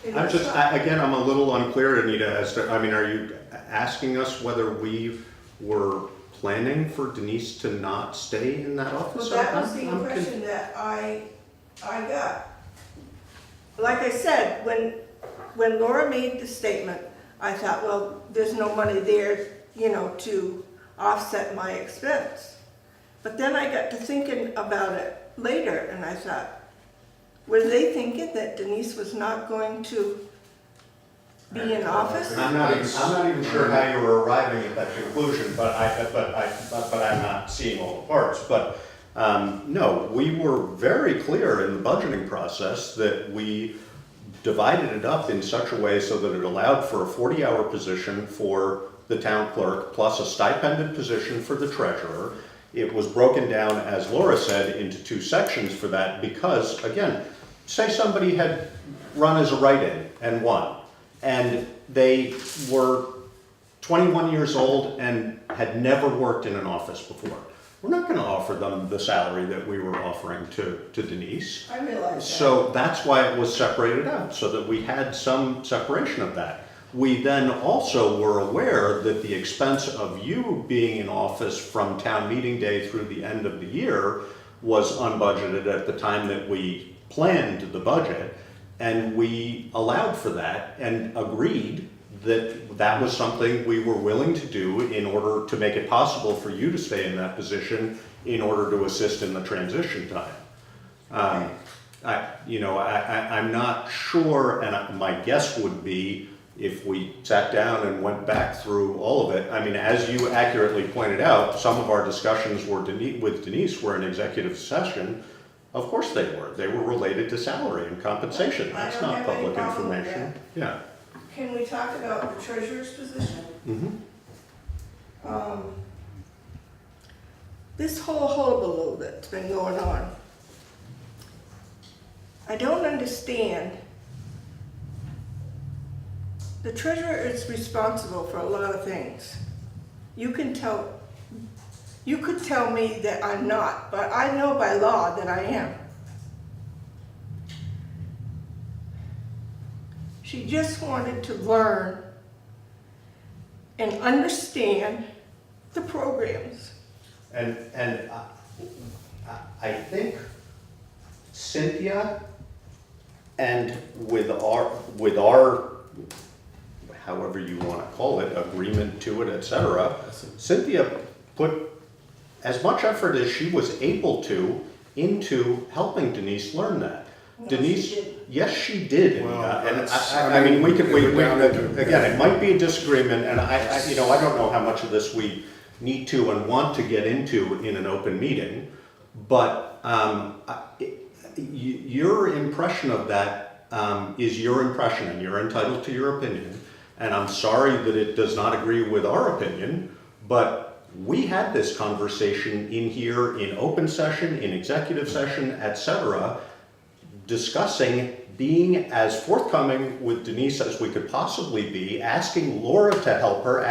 I'm a little unclear, Anita, as to, are you asking us whether we were planning for Denise to not stay in that office? Well, that was the impression that I got. Like I said, when Laura made the statement, I thought, well, there's no money there, to offset my expense. But then I got to thinking about it later, and I thought, were they thinking that Denise was not going to be in office? I'm not even sure how you were arriving at that conclusion, but I'm not seeing all the parts. But no, we were very clear in the budgeting process that we divided it up in such a way so that it allowed for a 40-hour position for the town clerk plus a stipended position for the treasurer. It was broken down, as Laura said, into two sections for that because, again, say somebody had run as a write-in and won, and they were 21 years old and had never worked in an office before. We're not going to offer them the salary that we were offering to Denise. I realize that. So that's why it was separated out, so that we had some separation of that. We then also were aware that the expense of you being in office from town meeting day through the end of the year was unbudgeted at the time that we planned the budget, and we allowed for that and agreed that that was something we were willing to do in order to make it possible for you to stay in that position in order to assist in the transition time. I'm not sure, and my guess would be if we sat down and went back through all of it. As you accurately pointed out, some of our discussions with Denise were in executive session. Of course they were. They were related to salary and compensation. I That's don't not have any public problem with information. Yeah. Can we talk about the treasurer's position? Mm-hmm. This whole hullabaloo that's been going on, I don't understand the treasurer is responsible for a lot of things. You could tell me that I'm not, but I know by law that I am. She just wanted to learn and understand the programs. And I think Cynthia, and with our, however you want to call it, agreement to it, etc., Cynthia put as much effort as she was able to into helping Denise learn that. No, Denise, she didn't. yes, she did, and, Well, and that's- I mean, we could, if we're down into- again, it might be a disagreement, and I don't know how much of this we need to and want to get into in an open meeting, but your impression of that is your impression, and you're entitled to your opinion, and I'm sorry that it does not agree with our opinion, but we had this conversation in here in open session, in executive session, etc., discussing being as forthcoming with Denise as we could possibly be, asking Laura to help her,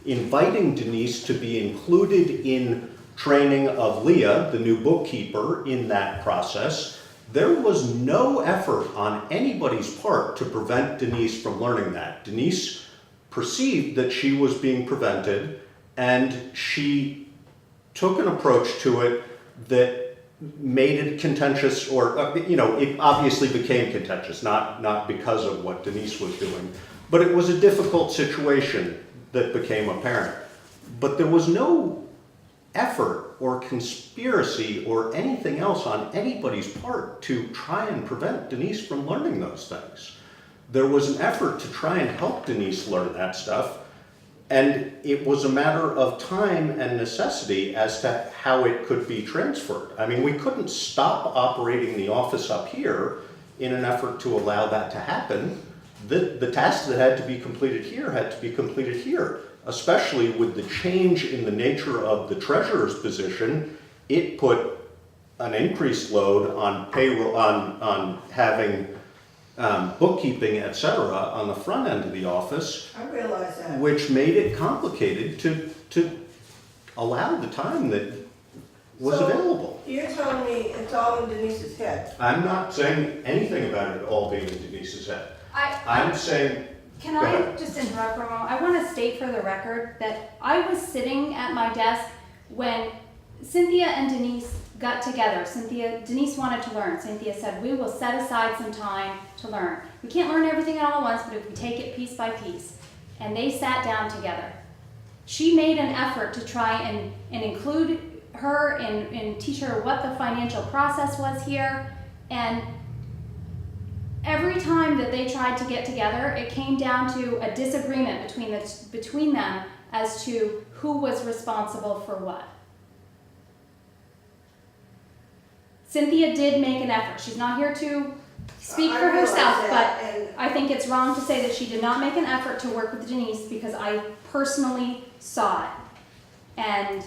inviting Denise to be included in training of Leah, the new bookkeeper, in that process. There was no effort on anybody's part to prevent Denise from learning that. Denise perceived that she was being prevented, and she took an approach to it that made it contentious, or it obviously became contentious, not because of what Denise was doing, but it was a difficult situation that became apparent. But there was no effort or conspiracy or anything else on anybody's part to try and prevent Denise from learning those things. There was an effort to try and help Denise learn that stuff, and it was a matter of time and necessity as to how it could be transferred. I mean, we couldn't stop operating the office up here in an effort to allow that to happen. The tasks that had to be completed here had to be completed here, especially with the change in the nature of the treasurer's position. It put an increased load on payroll, on having bookkeeping, etc., on the front end of the office, I realize that. which made it complicated to allow the time that was So- available. You're telling me it's all in Denise's head? I'm not saying anything about it all being in Denise's head. I'm saying, Can Go I ahead. just interrupt for a moment? I want to state for the record that I was sitting at my desk when Cynthia and Denise got together. Denise wanted to learn. Cynthia said, we will set aside some time to learn. We can't learn everything all at once, but if we take it piece by piece. And they sat down together. She made an effort to try and include her and teach her what the financial process was here. And every time that they tried to get together, it came down to a disagreement between them as to who was responsible for what. Cynthia did make an effort. She's not here to speak I for realize herself, that, but and I think it's wrong to say that she did not make an effort to work with Denise, because I personally saw it. And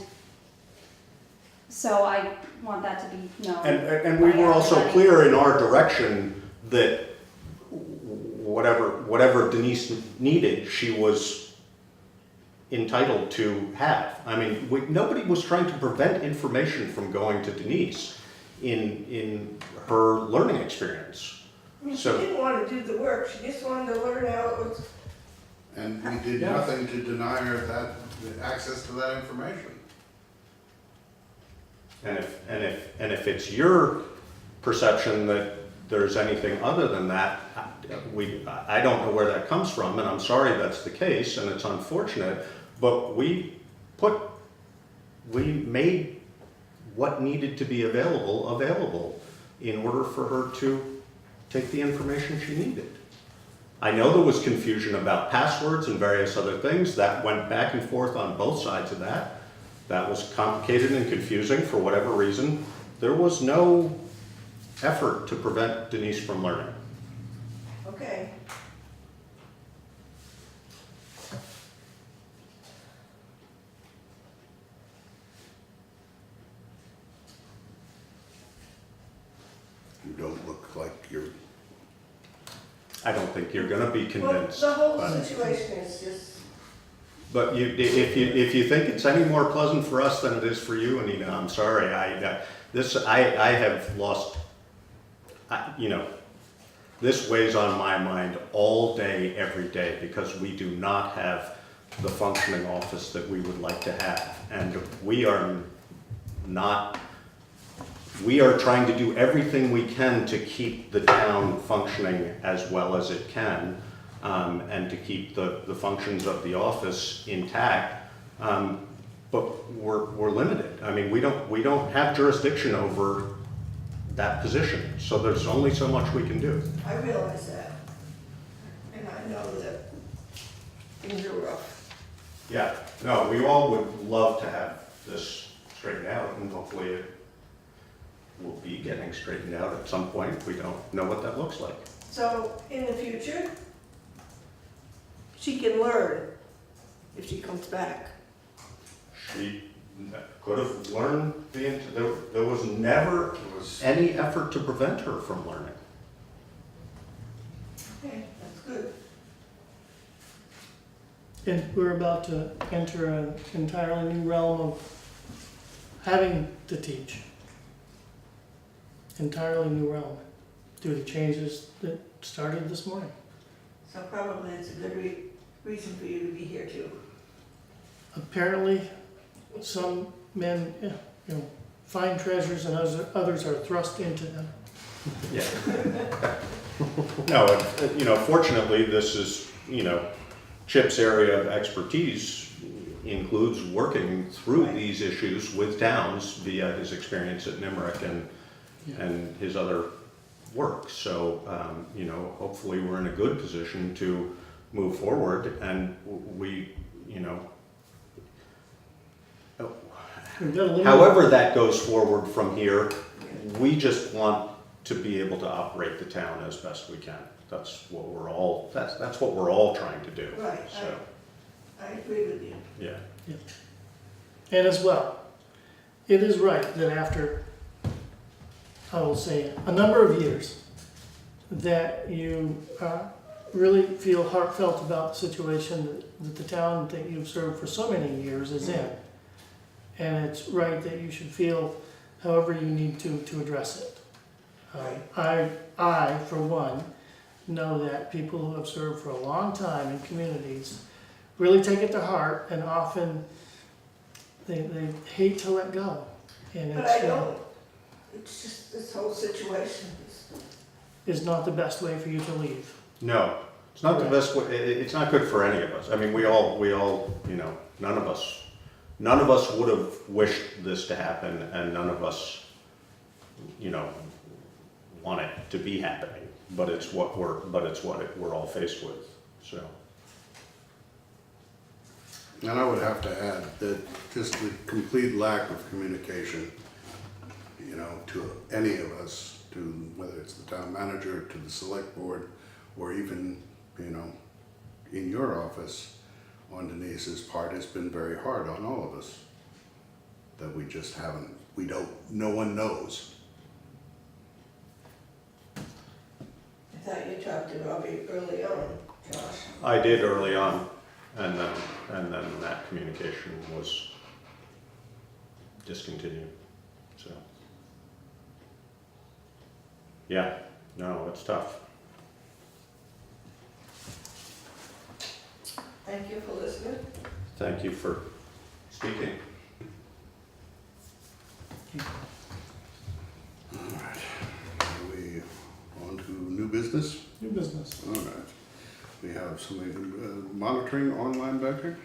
so I want that to be known. and we were also clear in our direction that whatever Denise needed, she was entitled to have. I mean, nobody was trying to prevent information from going to Denise in her learning experience. I mean, she So- didn't want to do the work, she just wanted to learn how it was. And we did Yeah. nothing to deny her the access to that information. And if it's your perception that there's anything other than that, I don't know where that comes from, and I'm sorry that's the case, and it's unfortunate, but we made what needed to be available in order for her to take the information she needed. I know there was confusion about passwords and various other things that went back and forth on both sides of that. That was complicated and confusing for whatever reason. There was no effort to prevent Denise from learning. Okay. You don't look like you're I don't think you're gonna be Well, convinced. the whole but- situation is just, But if you think it's any more pleasant for us than it is for you, Anita, I'm sorry. I have lost, you know, this weighs on my mind all day, every day, because we do not have the functioning office that we would like to have. And we are trying to do everything we can to keep the town functioning as well as it can, and to keep the functions of the office intact. But we're limited. I mean, we don't have jurisdiction over that position, so there's only so much we can do. I realize that. And I know that things are rough. Yeah, no, we all would love to have this straightened out, and hopefully it will be getting straightened out at some point. We don't know what that looks like. So in the future, she can learn if she comes back. She could have learned there was never any effort to prevent her from learning. Okay, that's good. And we're about to enter an entirely new realm of having to teach. Entirely new realm due to changes that started this morning. So probably it's a good reason for you to be here too. Apparently, some men, find treasures and others are thrust into them. Yeah. No, fortunately, this is, Chip's area of expertise includes working through these issues with towns via his experience at NIMRIC and his other work. So, hopefully we're in a good position to move forward, and we, We've got a little- however that goes forward from here, we just want to be able to operate the town as best we can. That's what we're all, that's what we're all trying to do. Right, So, I agree with you. yeah. And as well, it is right that after, I will say, a number of years, that you really feel heartfelt about the situation that the town that you've served for so many years is in. And it's right that you should feel however you need to address it. I, for one, know that people who have served for a long time in communities really take it to heart, and often they hate to let go. And But I don't, it's just this whole situation is not the best way for you to leave. No, it's not the best way, it's not good for any of us. I mean, we all, none of us would have wished this to happen, and none of us, want it to be happening, but it's what we're all faced with, so. And I would have to add that just the complete lack of communication, to any of us, to whether it's the town manager, to the select board, or even, in your office, on Denise's part, has been very hard on all of us. That we just haven't, no one knows. I thought you talked to Robbie early on, Josh. I did early on, and then that communication was discontinued, so. Yeah, no, it's tough. Thank you for listening. Thank you for speaking. All right. Are we on to new business? New business. All right. We have somebody monitoring online banking.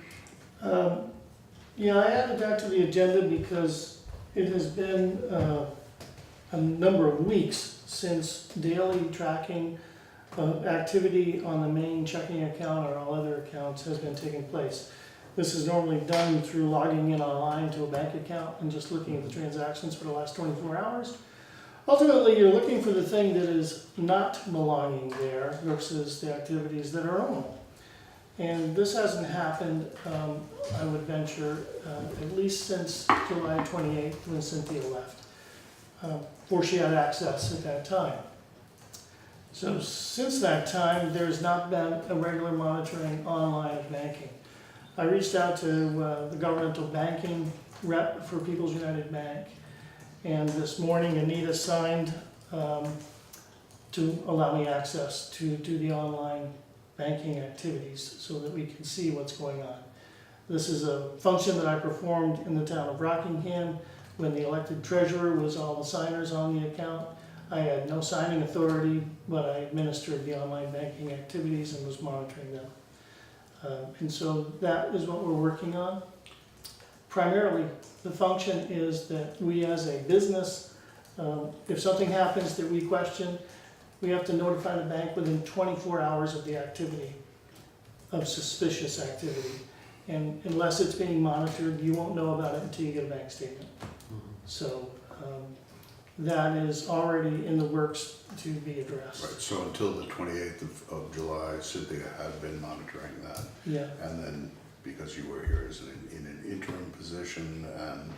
Yeah, I added that to the agenda because it has been a number of weeks since daily tracking of activity on the main checking account or all other accounts has been taking place. This is normally done through logging in online to a bank account and just looking at the transactions for the last 24 hours. Ultimately, you're looking for the thing that is not belonging there versus the activities that are normal. And this hasn't happened, I would venture, at least since July 28th when Cynthia left, before she had access at that time. So since that time, there's not been a regular monitoring online of banking. I reached out to the governmental banking rep for People's United Bank, and this morning Anita signed to allow me access to do the online banking activities so that we can see what's going on. This is a function that I performed in the town of Rockingham when the elected treasurer was all the signers on the account. I had no signing authority, but I administered the online banking activities and was monitoring them. And so that is what we're working on. Primarily, the function is that we as a business, if something happens that we question, we have to notify the bank within 24 hours of the activity, of suspicious activity. And unless it's being monitored, you won't know about it until you get a bank statement. So that is already in the works to be addressed. Right, so until the 28th of July, Cynthia had been monitoring that. Yeah, And then, because you were here as in an interim position and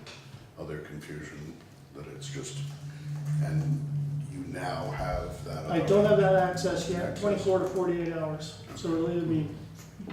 other confusion, that it's just, and you now have that. I don't have that access yet, 24 to 48 hours. So it'll either be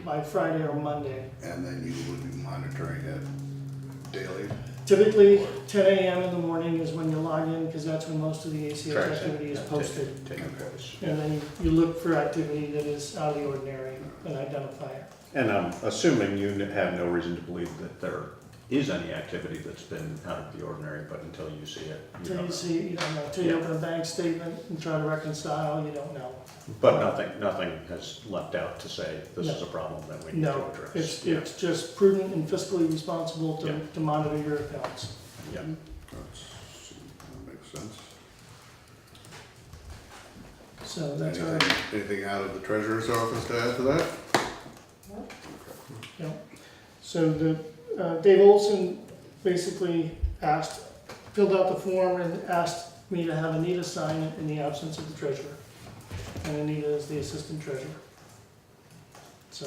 by Friday or Monday. And then you would be monitoring it daily? Typically, 10 a.m. in the morning is when you log in, because that's when most of the ACH Tracks activity is yeah, posted. taking place. And then you look for activity that is out of the ordinary and identify it. And I'm assuming you have no reason to believe that there is any activity that's been out of the ordinary, but until you see it, you Until don't you know. see, you don't know, until you Yeah. open a bank statement and try to reconcile, you don't know. But nothing has leapt out to say this is a problem that we need to No, address. it's just prudent and fiscally responsible Yeah. to monitor your accounts. Yeah. That makes sense. So that's our, Anything out of the treasurer's office to add to that? so Dave Olson basically filled out the form and asked me to have Anita sign it in the absence of the treasurer. And Anita is the assistant treasurer. So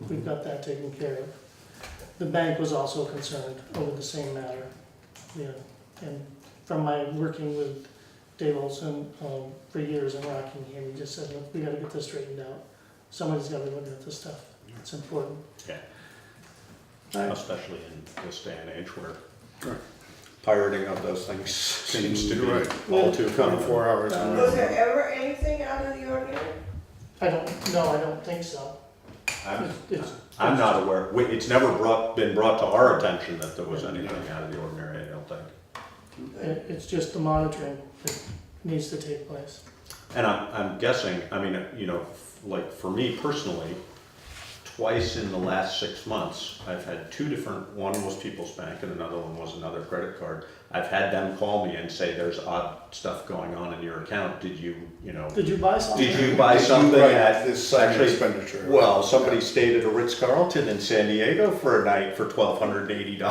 we've got that taken care of. The bank was also concerned over the same matter. Yeah, and from my working with Dave Olson for years in Rockingham, he just said, look, we gotta get this straightened out. Somebody's gotta be looking at this stuff. It's important. Yeah. All right. Especially in this day and age where Right. pirating of those things seems to be You're right. all too common. 24 hours. Was there ever anything out of the ordinary? I don't think so. It's- I'm not aware, it's never been brought to our attention that there was anything out of the ordinary, I don't think. It's just the monitoring that needs to take place. And I'm guessing, I mean, you know, like for me personally, twice in the last 6 months, I've had two different, one was People's Bank and another one was another credit card. I've had them call me and say, there's odd stuff going on in your account, did you know, Did you buy something? did you buy something Right, at, this sudden actually, expenditure? well, somebody stayed at a Ritz-Carlton in San Diego for a night for $1,280.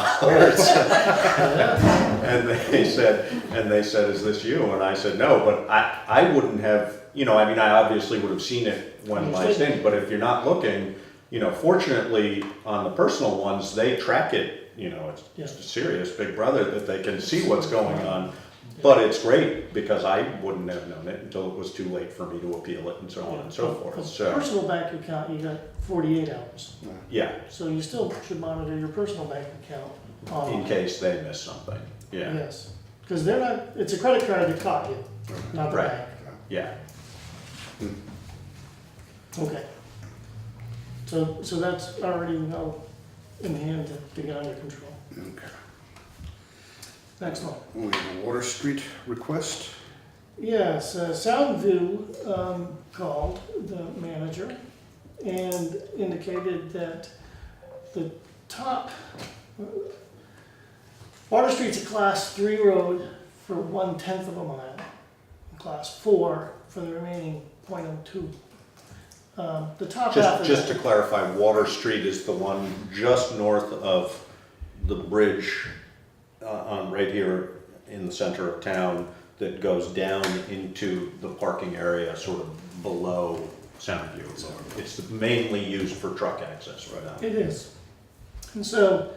And they said, is this you? And I said, no, but I wouldn't have, you know, I mean, I obviously would have seen it when my Understood. thing, but if you're not looking, you know, fortunately, on the personal ones, they track it, you know, it's Yeah. a serious big brother that they can see what's going on. But it's great, because I wouldn't have known it until it was too late for me to appeal it and so on and so forth, A so, personal bank account, you got 48 hours. yeah, So you still should monitor your personal bank account in online. case they miss something, yeah, Yes, because they're not, it's a credit card that caught you, not the Right. bank. yeah. Okay. So that's already well in hand to get under control. Okay. Next one. We have a Water Street request. Yes, Soundview called the manager and indicated that the top, Water Street's a class 3 road for 1/10 of a mile, class 4 for the remaining 0.02. The top half of Just that- to clarify, Water Street is the one just north of the bridge on right here in the center of town that goes down into the parking area sort of below Soundview. It's mainly used for truck access right now. It is. And so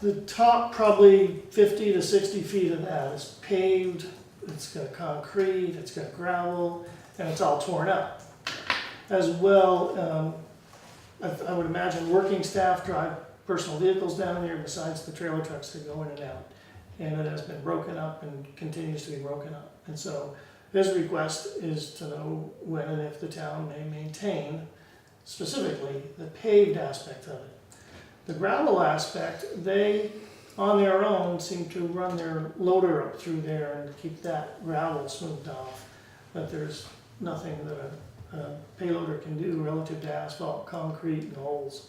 the top probably 50 to 60 feet of that is paved, it's got concrete, it's got gravel, and it's all torn up. As well, I would imagine working staff drive personal vehicles down there besides the trailer trucks that go in and out. And it has been broken up and continues to be broken up. And so his request is to know when and if the town may maintain specifically the paved aspect of it. The gravel aspect, they, on their own, seem to run their loader up through there and keep that gravel smoothed off. But there's nothing that a payloader can do relative to asphalt, concrete, and holes.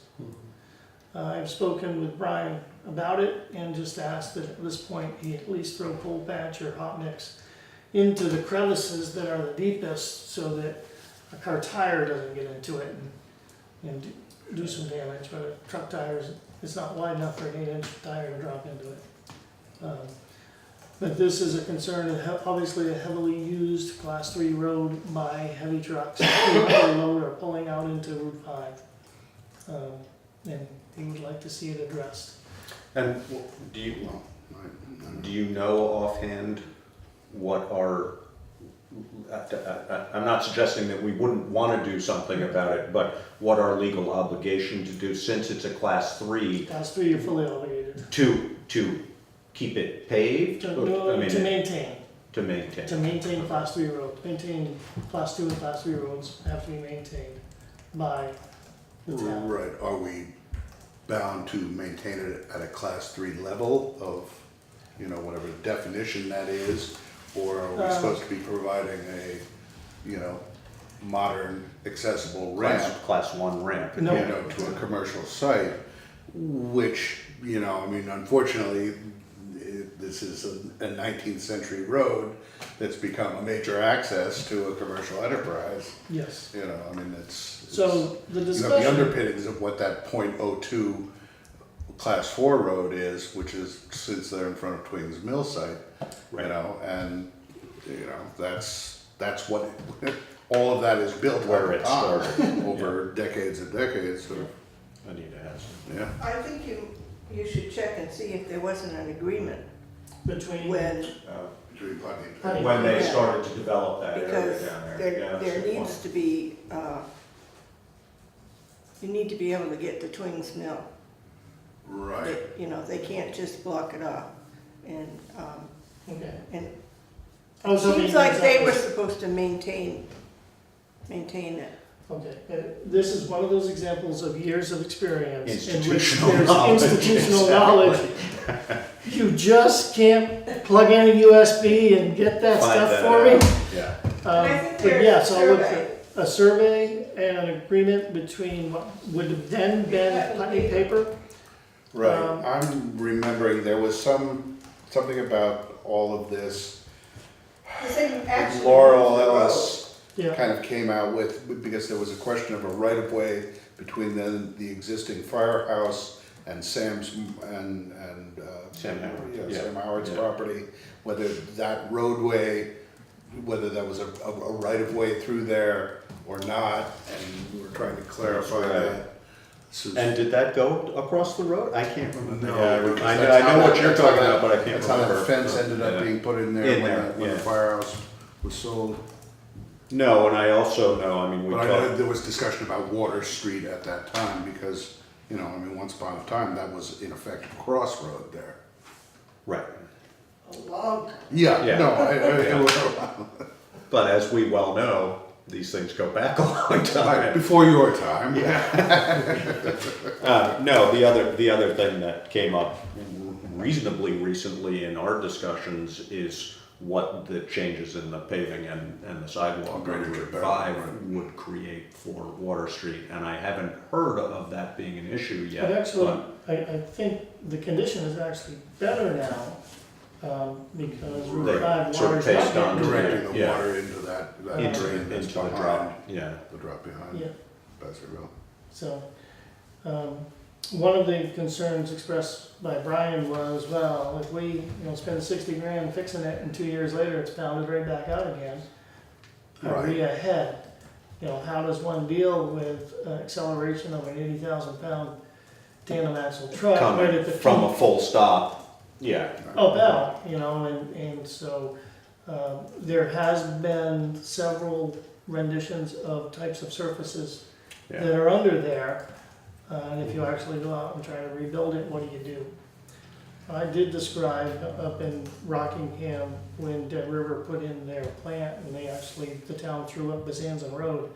I've spoken with Brian about it and just asked that at this point he at least throw coal patch or hot mix into the crevices that are the deepest so that a car tire doesn't get into it and do some damage. But a truck tire is not wide enough for an 8-inch tire to drop into it. But this is a concern, obviously a heavily used Class 3 road by heavy trucks, load or pulling out into Route 5. And he would like to see it addressed. And do you know offhand what our, I'm not suggesting that we wouldn't want to do something about it, but what our legal obligation to do, since it's a Class 3, Class 3, you're fully obligated. to keep it paved? To maintain. To maintain. To maintain Class 3 roads. Maintain Class 2 and Class 3 roads have to be maintained by the town. Right, are we bound to maintain it at a Class 3 level of, you know, whatever definition that is? Or are we supposed to be providing a, you know, modern accessible ramp, Class 1 ramp. No. you know, to a commercial site? Which, you know, I mean, unfortunately, this is a 19th century road that's become a major access to a commercial enterprise. Yes. You know, I mean, it's. So the You have the discussion, underpinnings of what that .02 Class 4 road is, which is, since they're in front of Twings Mill site, you know, and, you know, that's what, all of that is built Where over it time, started. over decades and decades of, Anita has. yeah. I think you should check and see if there wasn't an agreement between, when, Between Putney and Putney. When they Yeah. started to develop that area because down there. there, Yeah, that's there a good needs point. to be, you need to be able to get to Twings Mill. Right. You know, they can't just block it off. And, okay. and I was hoping seems like they that were was- supposed to maintain it. Okay, this is one of those examples of years of experience in which Institutional there's knowledge, institutional exactly. knowledge. You just can't plug in a USB and get that Find stuff that for me. out. Yeah. I think But there's yeah, a so I'll look survey. for a survey and an agreement between what would have then been Putney paper. Right, Um, I'm remembering there was something about all of this. Laurel Ellis Yeah, kind of came out with, because there was a question of a right-of-way between the existing firehouse and Sam's, and Sam Howard, yeah, yeah. Sam Howard's Yeah. property, whether that roadway, whether that was a right-of-way through there or not, and we were trying to clarify That's right. that. So- And did that go across the road? I can't remember. No, Yeah, because I that's how know what that- you're that's how talking that- about, but I can't That's how remember. that fence ended up Yeah. being put in there In when there, when the yeah. firehouse was sold. No, and I also know, I mean, we But I know talked, there was discussion about Water Street at that time, because, you know, I mean, once upon a time, that was in effect a crossroad there. right. A long time. Yeah, Yeah. no, it was, But as we well know, these things go back a long time. before your time. No, the other thing that came up reasonably recently in our discussions is what the changes in the paving and the sidewalk on Drainage Route are 5 better, right. would create for Water Street, and I haven't heard of that being an issue yet. but actually, but I think the condition is actually better now, because Route They 5 sort of water's paced not on getting to into it. Directing the Yeah. water into that Into- drain that's Into the behind, drop, yeah. the drop behind Yeah. Besserville. So, one of the concerns expressed by Brian was, well, if we, spend 60 grand fixing it and 2 years later it's pounded right back out again, are we ahead? How does one deal with acceleration of an 80,000 pound tandem axle truck right at Coming the from a peak full stop, yeah. up out, and so, there has been several renditions of types of surfaces Yeah. that are under there. And if you actually go out and try to rebuild it, what do you do? I did describe up in Rockingham when Dead River put in their plant and they actually, the town threw up Bezanson Road.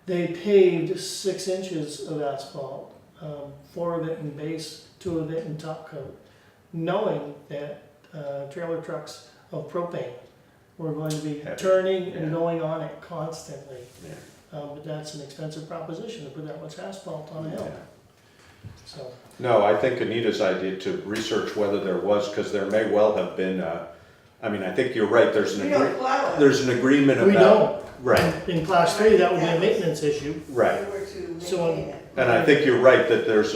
They paved 6 inches of asphalt, 4 of it in base, 2 of it in top coat, knowing that trailer trucks of propane were going to be Heavy, turning yeah. and going on it constantly. Yeah. But that's an expensive proposition to put that much asphalt on a hill, Yeah. so. No, I think Anita's idea to research whether there was, because there may well have been, I mean, I think you're right, there's We an don't plow it. there's an agreement about. We don't. Right, In class 3, that would be a maintenance issue. right. We were to So, maintain it. And I think you're right that there's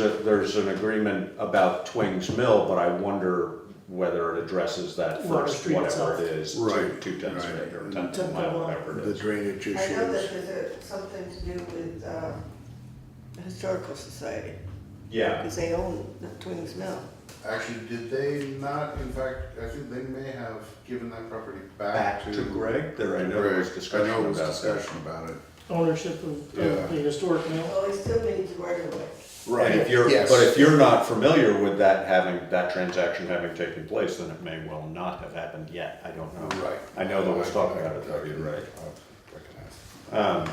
an agreement about Twings Mill, but I wonder whether it addresses that Well, the first, street whatever itself. it is, Right, 2/10 of it or right. 10th of a mile, whatever it The is. drainage I know that issues. there's something to do with the Historical Society, Yeah, because they own the Twins Mill. Actually, did they not, in fact, I think they may have given that property back to Greg, there, I know there was Greg. discussion I know there was about that. discussion about it. Ownership of Yeah. the historic mill. Well, they still need to right away. And if you're, Yes. but if you're not familiar with that transaction having taken place, then it may well not have happened yet, I don't know. Right. I know there was talk about it, though, you're right. Recognize.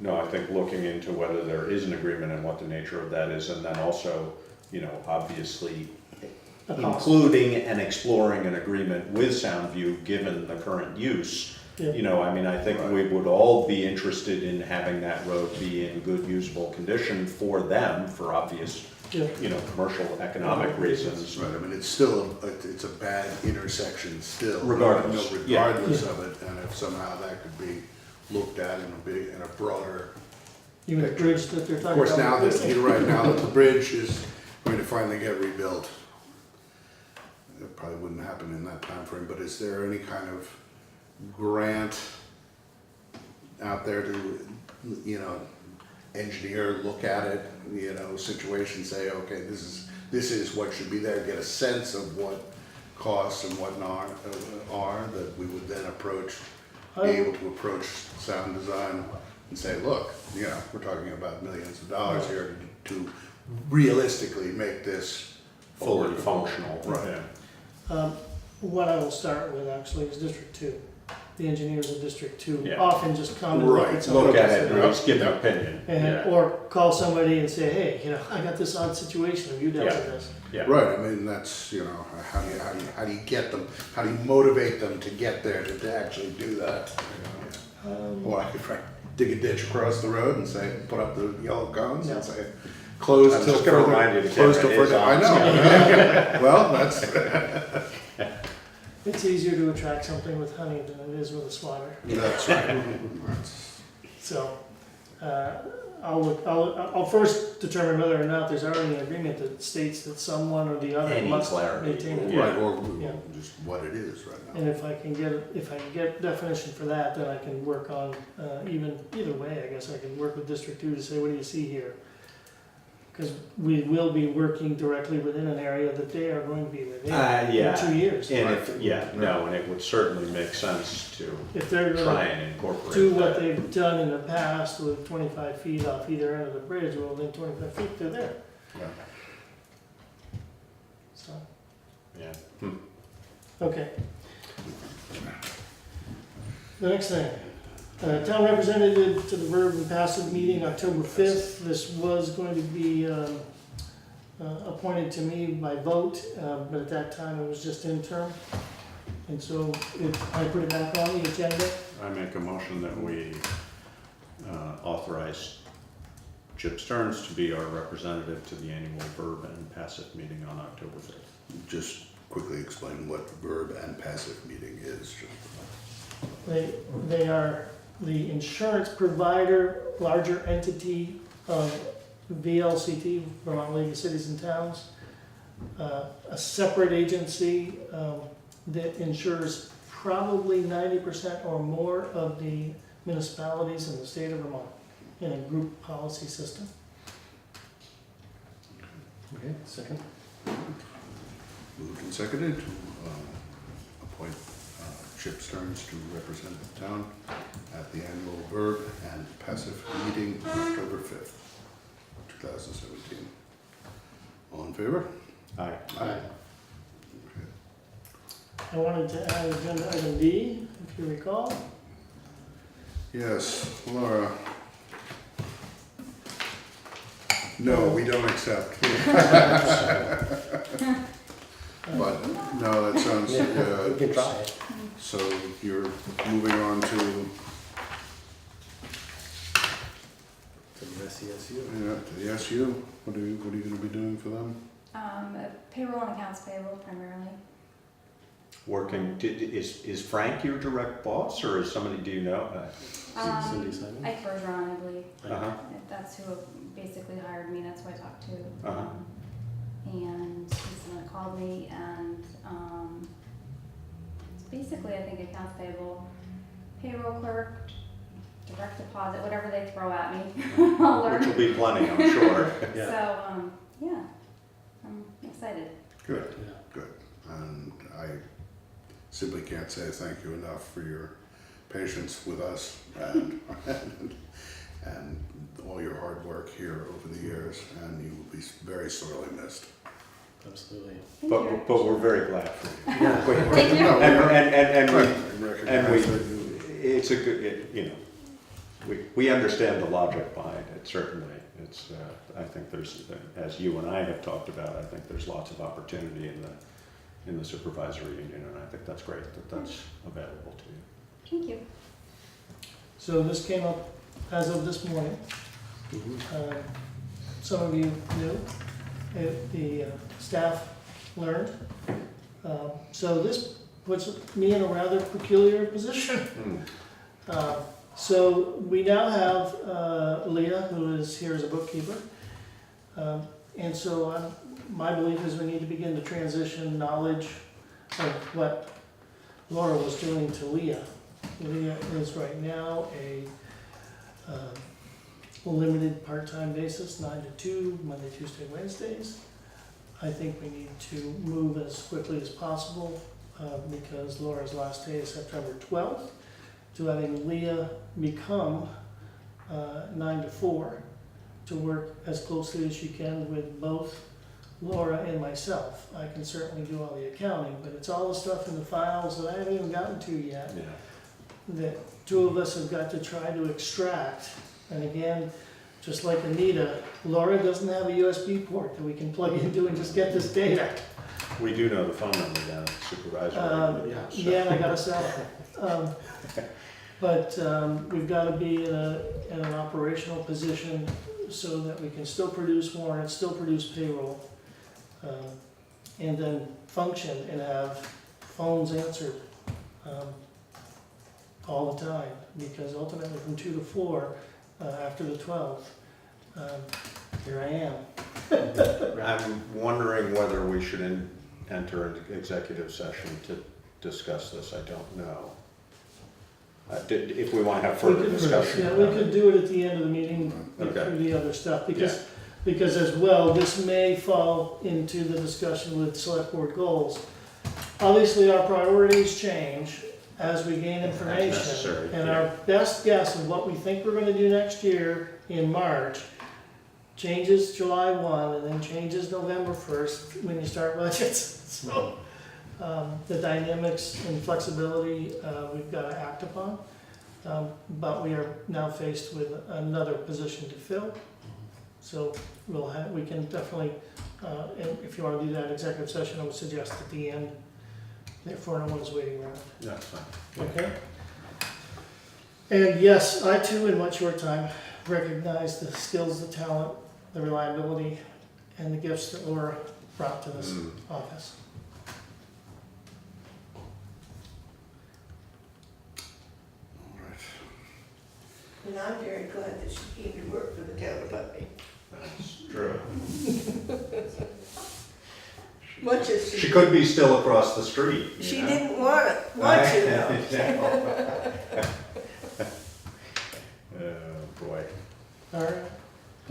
No, I think looking into whether there is an agreement and what the nature of that is, and then also, you know, obviously The cost. including and exploring an agreement with Soundview, given the current use. Yeah. You know, I mean, I think we would all be interested in having that road be in good usable condition for them, for obvious, Yeah. you know, commercial, economic reasons. Right, I mean, it's still, it's a bad intersection still. Regardless, yeah. Regardless of it, and if somehow that could be looked at in a broader. Even the bridge that they're Of talking course, now about. that, you're right, now that the bridge is going to finally get rebuilt. It probably wouldn't happen in that time frame. But is there any kind of grant out there to, you know, engineer, look at it, you know, situation, say, okay, this is what should be there, get a sense of what costs and whatnot are, that we would then be able to approach Sound Design and say, look, you know, we're talking about millions of dollars here to realistically make this Fully workable. functional, Right. yeah. What I will start with actually is District 2. The engineers of District 2 Yeah. often just come and look Right. at something. Look at it and and say, at least give an opinion, and- yeah, Or call somebody and say, hey, you know, I got this odd situation, have you dealt Yeah. with this? yeah. Right, I mean, that's, you know, how do you get them, how do you motivate them to get there to actually do that? You know? Or I could dig a ditch across the road and say, put up the yellow cones and say, close I'm till just gonna further. remind you, the close camera till is further- I on. know. Well, that's, It's easier to attract something with honey than it is with a swatter. that's right. That's- So, I'll first determine whether or not there's already an agreement that states that someone or the other Any must clarity. maintain it. Yeah. Right, or Yeah. just what it is right now. And if I can get definition for that, then I can work on, either way, I guess I can work with District 2 to say, what do you see here? Because we will be working directly within an area that they are going to be within Yeah. in 2 years. And if, yeah, no, and it would certainly make sense to If they're try gonna and incorporate do what that. they've done in the past with 25 feet off either end of the bridge, well, then 25 feet, they're there. Yeah. So, Yeah. okay. The next thing, town representative to the Verb and Passive meeting, October 5th. This was going to be appointed to me by vote, but at that time it was just interim. And so I put it back on the agenda. I make a motion that we authorize Chip Stearns to be our representative to the annual Verb and Passive meeting on October 5th. Just quickly explain what verb and passive meeting is. They are the insurance provider, larger entity of VLCT, Vermont League of Cities and Towns. A separate agency that insures probably 90% or more of the municipalities in the state of Vermont in a group policy system. Okay, second. Moved and seconded to appoint Chip Stearns to represent the town at the annual Verb and Passive meeting on October 5th, 2017. All in favor? Aye. Aye. I wanted to add agenda item D, if you recall. Yes, Laura. No, we don't accept. But, no, that sounds, We can try it. so you're moving on to, To the SESU. yeah, to the SU. What are you gonna be doing for them? Payroll and accounts payable primarily. Working, is Frank your direct boss, or is somebody, do you know? Cindy Simon? Ike Bergeron, I believe. Uh-huh. That's who basically hired me, that's who I talked to. Uh-huh. And he's the one that called me, and it's basically, I think, accounts payable, payroll clerk, direct deposit, whatever they throw at me, I'll learn. Which will be plenty, I'm sure. Yeah. So, yeah, I'm excited. Good, Yeah. good. And I simply can't say thank you enough for your patience with us and, and all your hard work here over the years, and you will be very sorely missed. Absolutely. Thank you. But we're very glad for you. Thank you. No, And right, we, recognize and we, that you- it's a good, you know, we understand the logic behind it, certainly. It's, I think there's, as you and I have talked about, I think there's lots of opportunity in the supervisory union, and I think that's great that that's available to you. Thank you. So this came up as of this morning. Some of you knew, the staff learned. So this puts me in a rather peculiar position. So we now have Leah, who is here as a bookkeeper. And so my belief is we need to begin to transition knowledge of what Laura was doing to Leah. Leah is right now a limited part-time basis, 9 to 2, Monday, Tuesday, Wednesdays. I think we need to move as quickly as possible because Laura's last day is September 12th, to having Leah become 9 to 4 to work as closely as she can with both Laura and myself. I can certainly do all the accounting, but it's all the stuff in the files that I haven't even gotten to yet that two of us have got to try to extract. And again, just like Anita, Laura doesn't have a USB port that we can plug into and just get this data. We do know the phone number down at the supervisory union. so- Yeah, and I got a cell phone. But we've got to be in an operational position so that we can still produce warrants, still produce payroll, and then function and have phones answered all the time. Because ultimately from 2 to 4, after the 12th, here I am. I'm wondering whether we should enter an executive session to discuss this, I don't know. If we want to have further discussion. Yeah, we could do it at the end of the meeting, Okay. through the other stuff, because as well, this may fall into the discussion with select board goals. Obviously, our priorities change as we gain information. necessary, And yeah. our best guess of what we think we're gonna do next year in March changes July 1 and then changes November 1st when you start budgets. So, the dynamics and flexibility, we've got to act upon. But we are now faced with another position to fill. So we can definitely, and if you want to do that executive session, I would suggest at the end. Therefore, no one's waiting around. Yeah, that's fine. Okay? And yes, I too, in my short time, recognize the skills, the talent, the reliability, and the gifts that Laura brought to this office. All right. And I'm very glad that she came to work for the town of Putney. That's true. Much as She could be still across the street. you she know? didn't want to though. Oh, boy. All right?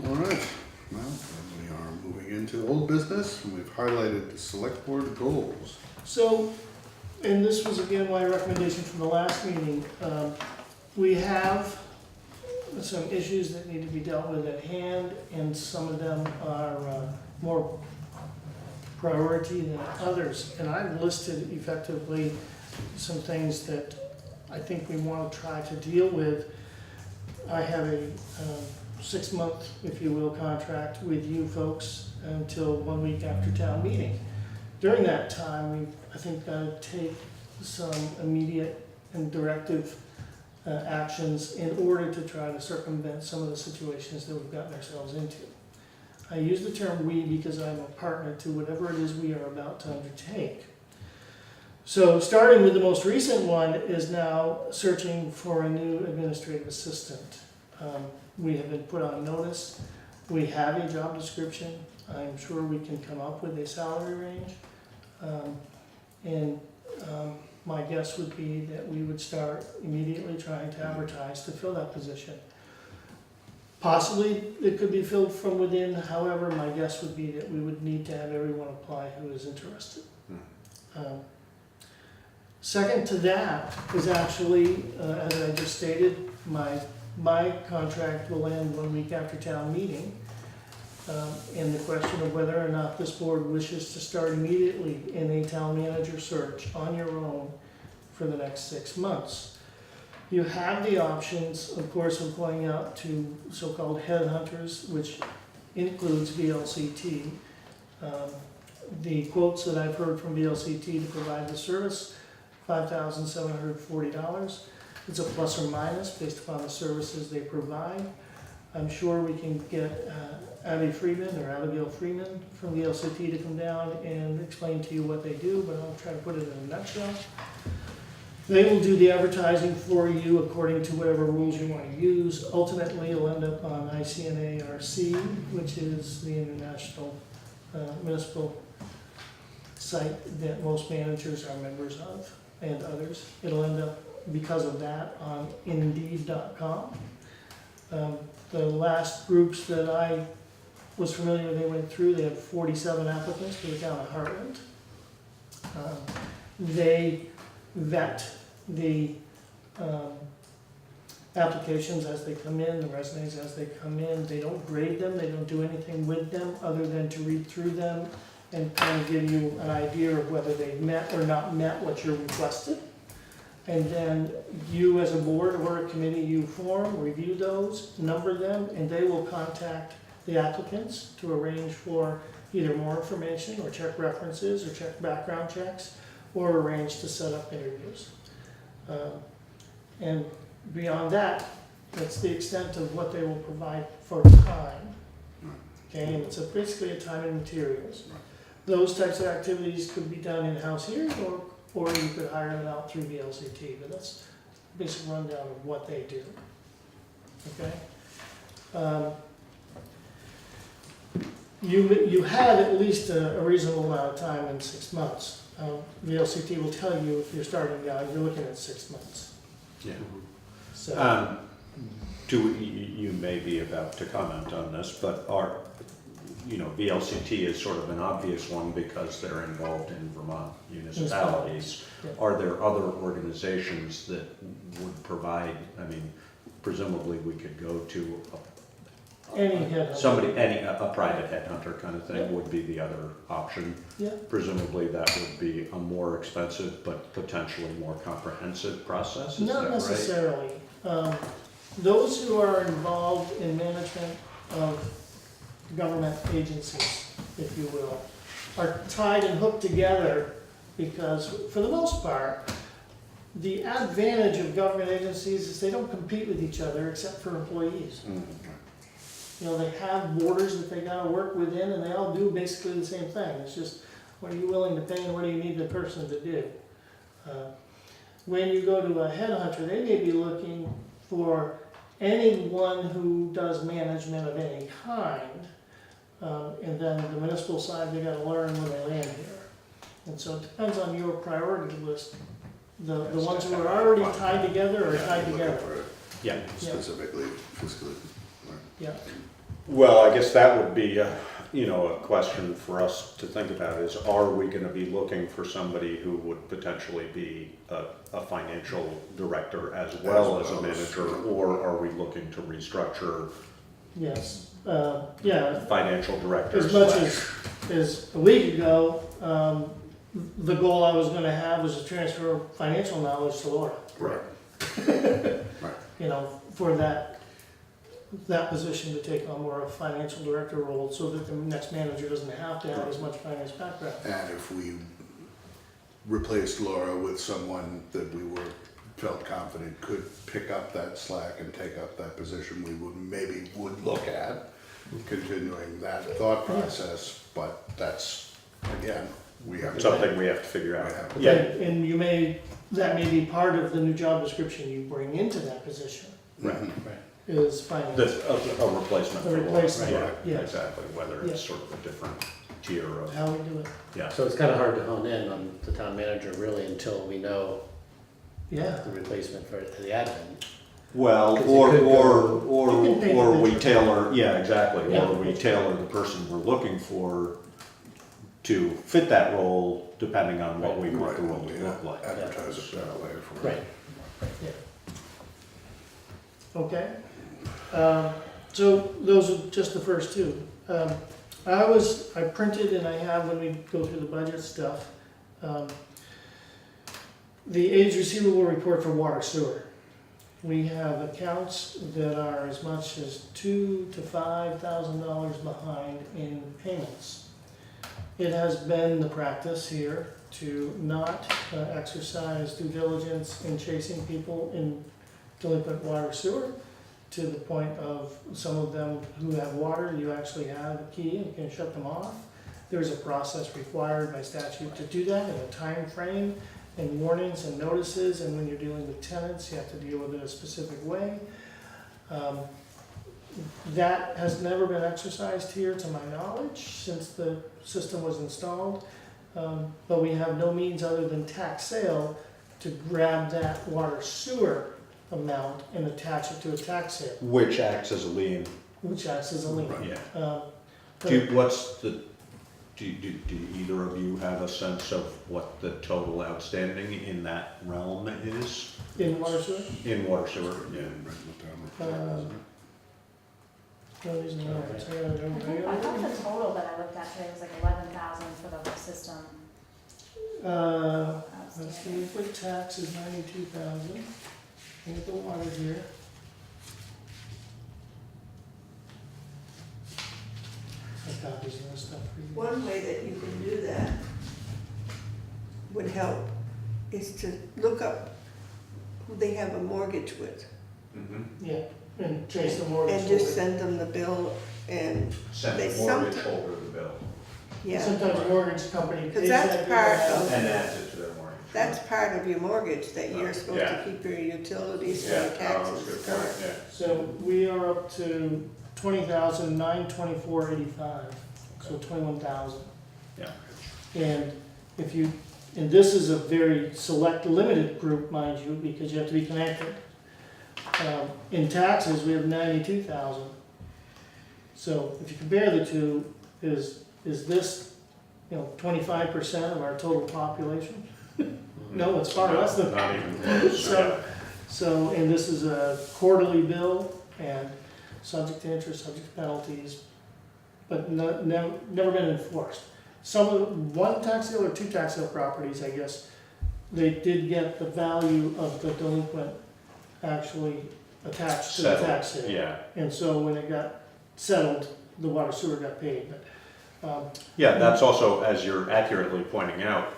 All right, well, then we are moving into old business, and we've highlighted the select board goals. So, and this was again my recommendation from the last meeting, we have some issues that need to be dealt with at hand, and some of them are more priority than others. And I've listed effectively some things that I think we want to try to deal with. I have a 6-month, if you will, contract with you folks until 1 week after town meeting. During that time, we've, I think, got to take some immediate and directive actions in order to try to circumvent some of the situations that we've gotten ourselves into. I use the term "we" because I'm a partner to whatever it is we are about to undertake. So starting with the most recent one is now searching for a new administrative assistant. We have been put on notice. We have a job description. I'm sure we can come up with a salary range. My guess would be that we would start immediately trying to advertise to fill that position. Possibly it could be filled from within, however, my guess would be that we would need to have everyone apply who is interested. Second to that is actually, as I just stated, my contract will end 1 week after town meeting. And the question of whether or not this board wishes to start immediately in a town manager search on your own for the next 6 months. You have the options, of course, of going out to so-called headhunters, which includes VLCT. The quotes that I've heard from VLCT to provide the service, $5,740. It's a plus or minus based upon the services they provide. I'm sure we can get Abby Freeman or Abigail Freeman from VLCT to come down and explain to you what they do, but I'll try to put it in a nutshell. They will do the advertising for you according to whatever rules you want to use. Ultimately, you'll end up on ICNARC, which is the international municipal site that most managers are members of, and others. It'll end up, because of that, on Indeed.com. The last groups that I was familiar with, they went through, they had 47 applicants for the town of Heartland. They vet the applications as they come in, the resumes as they come in. They don't grade them, they don't do anything with them other than to read through them and kind of give you an idea of whether they met or not met what you're requested. And then you as a board or a committee you form, review those, number them, and they will contact the applicants to arrange for either more information or check references or check background checks or arrange to set up interviews. And beyond that, that's the extent of what they will provide for time. Okay, and it's basically a time and materials. Those types of activities could be done in-house here, or you could hire them out through VLCT, but that's a basic rundown of what they do. Okay? You have at least a reasonable amount of time in 6 months. VLCT will tell you if you're starting now, you're looking at 6 months. Yeah. So, You may be about to comment on this, but VLCT is sort of an obvious one because they're involved in Vermont municipalities. Yeah. Are there other organizations that would provide, presumably we could go to any headhunter. a private headhunter kind of thing Yeah. would be the other option. Yeah. Presumably that would be a more expensive but potentially more comprehensive process, is that Not right? necessarily. Those who are involved in management of government agencies, if you will, are tied and hooked together because, for the most part, the advantage of government agencies is they don't compete with each other except for employees. They have borders that they gotta work within, and they all do basically the same thing. It's just, what are you willing to pay and what do you need the person to do? When you go to a headhunter, they may be looking for anyone who does management of any kind. And then the municipal side, they gotta learn when they land here. And so it depends on your priority list. The ones who are already tied together are tied together. Yeah. Specifically, fiscally. Yeah. Well, I guess that would be a question for us to think about is, are we gonna be looking for somebody who would potentially be a financial director as well as a manager, or are we looking to restructure Yes, yeah, financial director as much slash? as a week ago, the goal I was gonna have was to transfer financial knowledge to Laura. Right. For that position to take on more of a financial director role, so that the next manager doesn't have to have as much finance background. And if we replaced Laura with someone that we felt confident could pick up that slack and take up that position, we would look at continuing that thought process, but that's, again, we have. Something we have to figure out. Yeah. And that may be part of the new job description you bring into that position, Right. is finance. A replacement for A Laura. replacement, Yeah, yeah. exactly, whether it's sort of a different tier of, How we do it, yeah. So it's kind of hard to hone in on the town manager really until we know yeah. the replacement for the admin. Well, 'Cause you could go- You can paint or the we picture. tailor, yeah, exactly, Yeah. or we tailor the person we're looking for to fit that role, depending on what we want the role to look like. Advertise it that way for. Right. Okay. So those are just the first two. I printed and I have, when we go through the budget stuff, the age receivable report for water sewer. We have accounts that are as much as $2,000 to $5,000 behind in payments. It has been the practice here to not exercise due diligence in chasing people in delinquent water sewer, to the point of some of them who have water, you actually have a key and can shut them off. There's a process required by statute to do that, and a time frame, and warnings and notices, and when you're dealing with tenants, you have to deal with it a specific way. That has never been exercised here, to my knowledge, since the system was installed. But we have no means other than tax sale to grab that water sewer amount and attach it to a tax sale, Which acts as a lien. which acts as a lien. Yeah. Do either of you have a sense of what the total outstanding in that realm is? In water sewer? In water sewer, yeah. No, these are not, I got it over I here. thought the total that I looked at today was like 11,000 for the whole system. Let's see, for tax is 92,000. Look at the water here. I copies of this stuff for you. One way that you can do that would help is to look up who they have a mortgage with Yeah, and chase the mortgage. and just holder. send them the bill and, Send They the mortgage somet- holder the bill. yeah. Sometimes the mortgage company pays 'Cause that's that. part bill. of- And adds it to their mortgage. That's part of your mortgage, that you're supposed to Yeah. keep your utilities and Yeah, your oh, taxes good point, current. yeah. So we are up to 20,924.85, so 21,000. Yeah. And if you, and this is a very select, limited group, mind you, because you have to be connected. In taxes, we have 92,000. So if you compare the two, is this, 25% of our total population? No, it's far less than Not that. even close, So, so, and this is a quarterly bill and subject to interest, subject to penalties, but never been enforced. One tax sale or two tax sale properties, I guess, they did get the value of the delinquent actually attached to the Settled, tax sale. yeah. And so when it got settled, the water sewer got paid, but, Yeah, that's also, as you're accurately pointing out,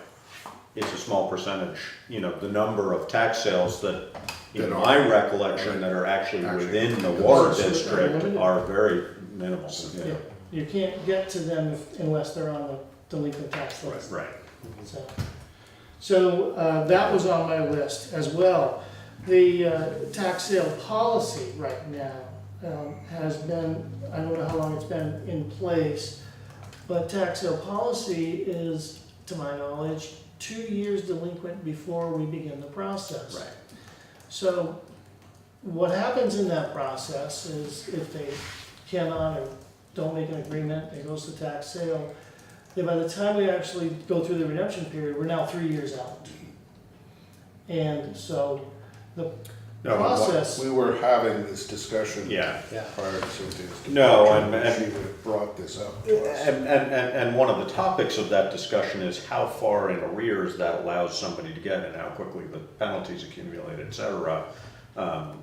it's a small percentage, the number of tax sales that, in That are- my recollection, that are actually Actually, within the the water water district district. are very minimal. yeah, you can't get to them unless they're on the delinquent tax list. Right. So that was on my list as well. The tax sale policy right now has been, I don't know how long it's been in place, but tax sale policy is, to my knowledge, 2 years delinquent before we begin the process. Right. So what happens in that process is if they cannot or don't make an agreement, it goes to tax sale. Then by the time we actually go through the redemption period, we're now 3 years out. And so the No, process, We were having this discussion Yeah. Yeah. prior to Cynthia's No, departure, and- she would have brought this up to us. And one of the topics of that discussion is how far in arrears that allows somebody to get and how quickly the penalties accumulate, et cetera.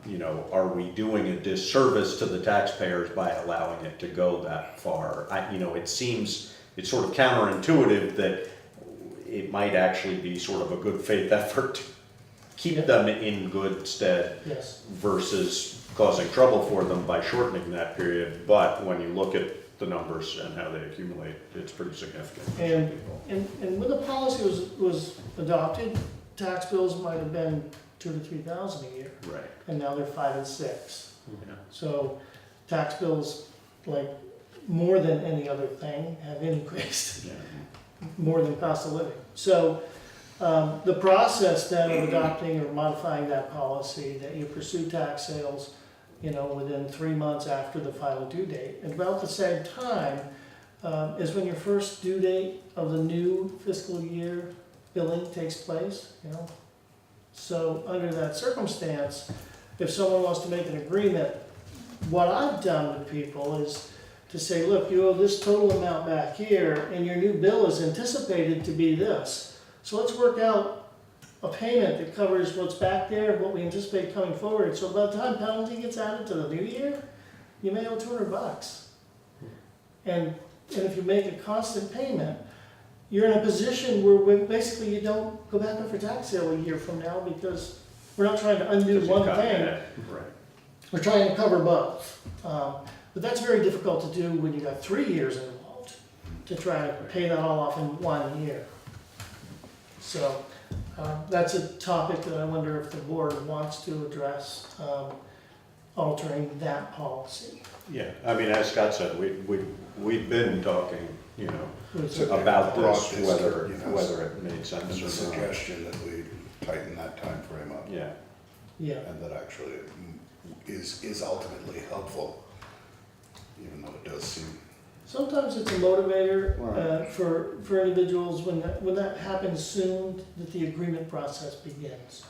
You know, are we doing a disservice to the taxpayers by allowing it to go that far? You know, it's sort of counterintuitive that it might actually be sort of a good faith effort to keep them in good stead yes. versus causing trouble for them by shortening that period. But when you look at the numbers and how they accumulate, it's pretty significant. for some And- people. And when the policy was adopted, tax bills might have been 2,000 to 3,000 a year, Right, and now they're 5 and 6. yeah. So tax bills, like more than any other thing, have increased, Yeah. more than cost of living. So the process then of adopting or modifying that policy, that you pursue tax sales, you know, within 3 months after the final due date. At about the same time is when your first due date of the new fiscal year billing takes place, you know. So under that circumstance, if someone wants to make an agreement, what I've done with people is to say, look, you owe this total amount back here, and your new bill is anticipated to be this. So let's work out a payment that covers what's back there, what we anticipate coming forward. So by the time penalty gets added to the new year, you may owe $200. And if you make a constant payment, you're in a position where basically you don't go back up for tax sale a year from now, because we're not trying to undo one thing. Right. We're trying to cover both. But that's very difficult to do when you got 3 years involved, to try to pay that all off in 1 year. So that's a topic that I wonder if the board wants to address, altering that policy. Yeah, I mean, as Scott said, we've been talking, you know, Which- Okay. about Brought this, this whether, to, you know, whether it made And sense the or not. suggestion that we tighten that time frame up, Yeah, Yeah, and that actually is ultimately helpful, even though it does seem. sometimes it's a motivator Right. for individuals when that happens soon, that the agreement process begins.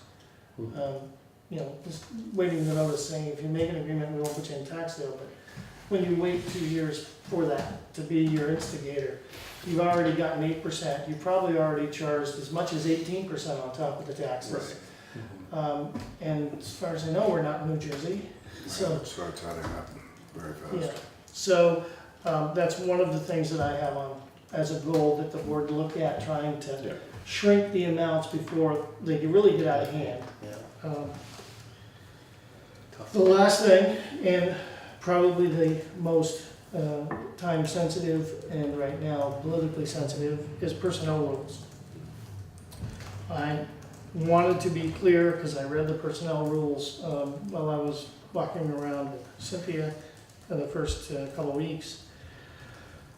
You know, just waiting the notice saying, if you make an agreement, we won't put you in tax sale, but when you wait 2 years for that to be your instigator, you've already gotten 8%, you probably already charged as much as 18% on top of the taxes. And as far as I know, we're not in New Jersey, so. It starts adding up very Yeah, fast. so that's one of the things that I have on as a goal that the board look at, trying Yeah. to shrink the amounts before they can really get out of hand. Yeah. The last thing, and probably the most time sensitive and right now politically sensitive, is personnel rules. I wanted to be clear because I read the personnel rules while I was walking around with Cynthia for the first couple of weeks.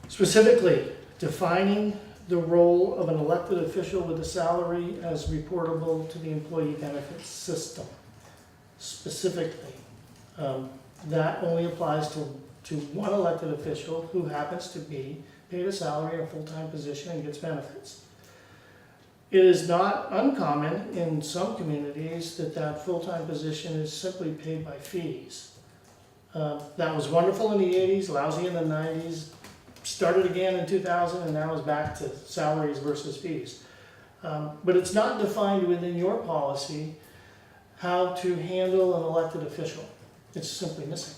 Specifically, defining the role of an elected official with a salary as reportable to the employee benefits system. Specifically, that only applies to one elected official who happens to be paid a salary in a full-time position and gets benefits. It is not uncommon in some communities that full-time position is simply paid by fees. That was wonderful in the 80s, lousy in the 90s, started again in 2000, and now is back to salaries versus fees. But it's not defined within your policy how to handle an elected official. It's simply missing.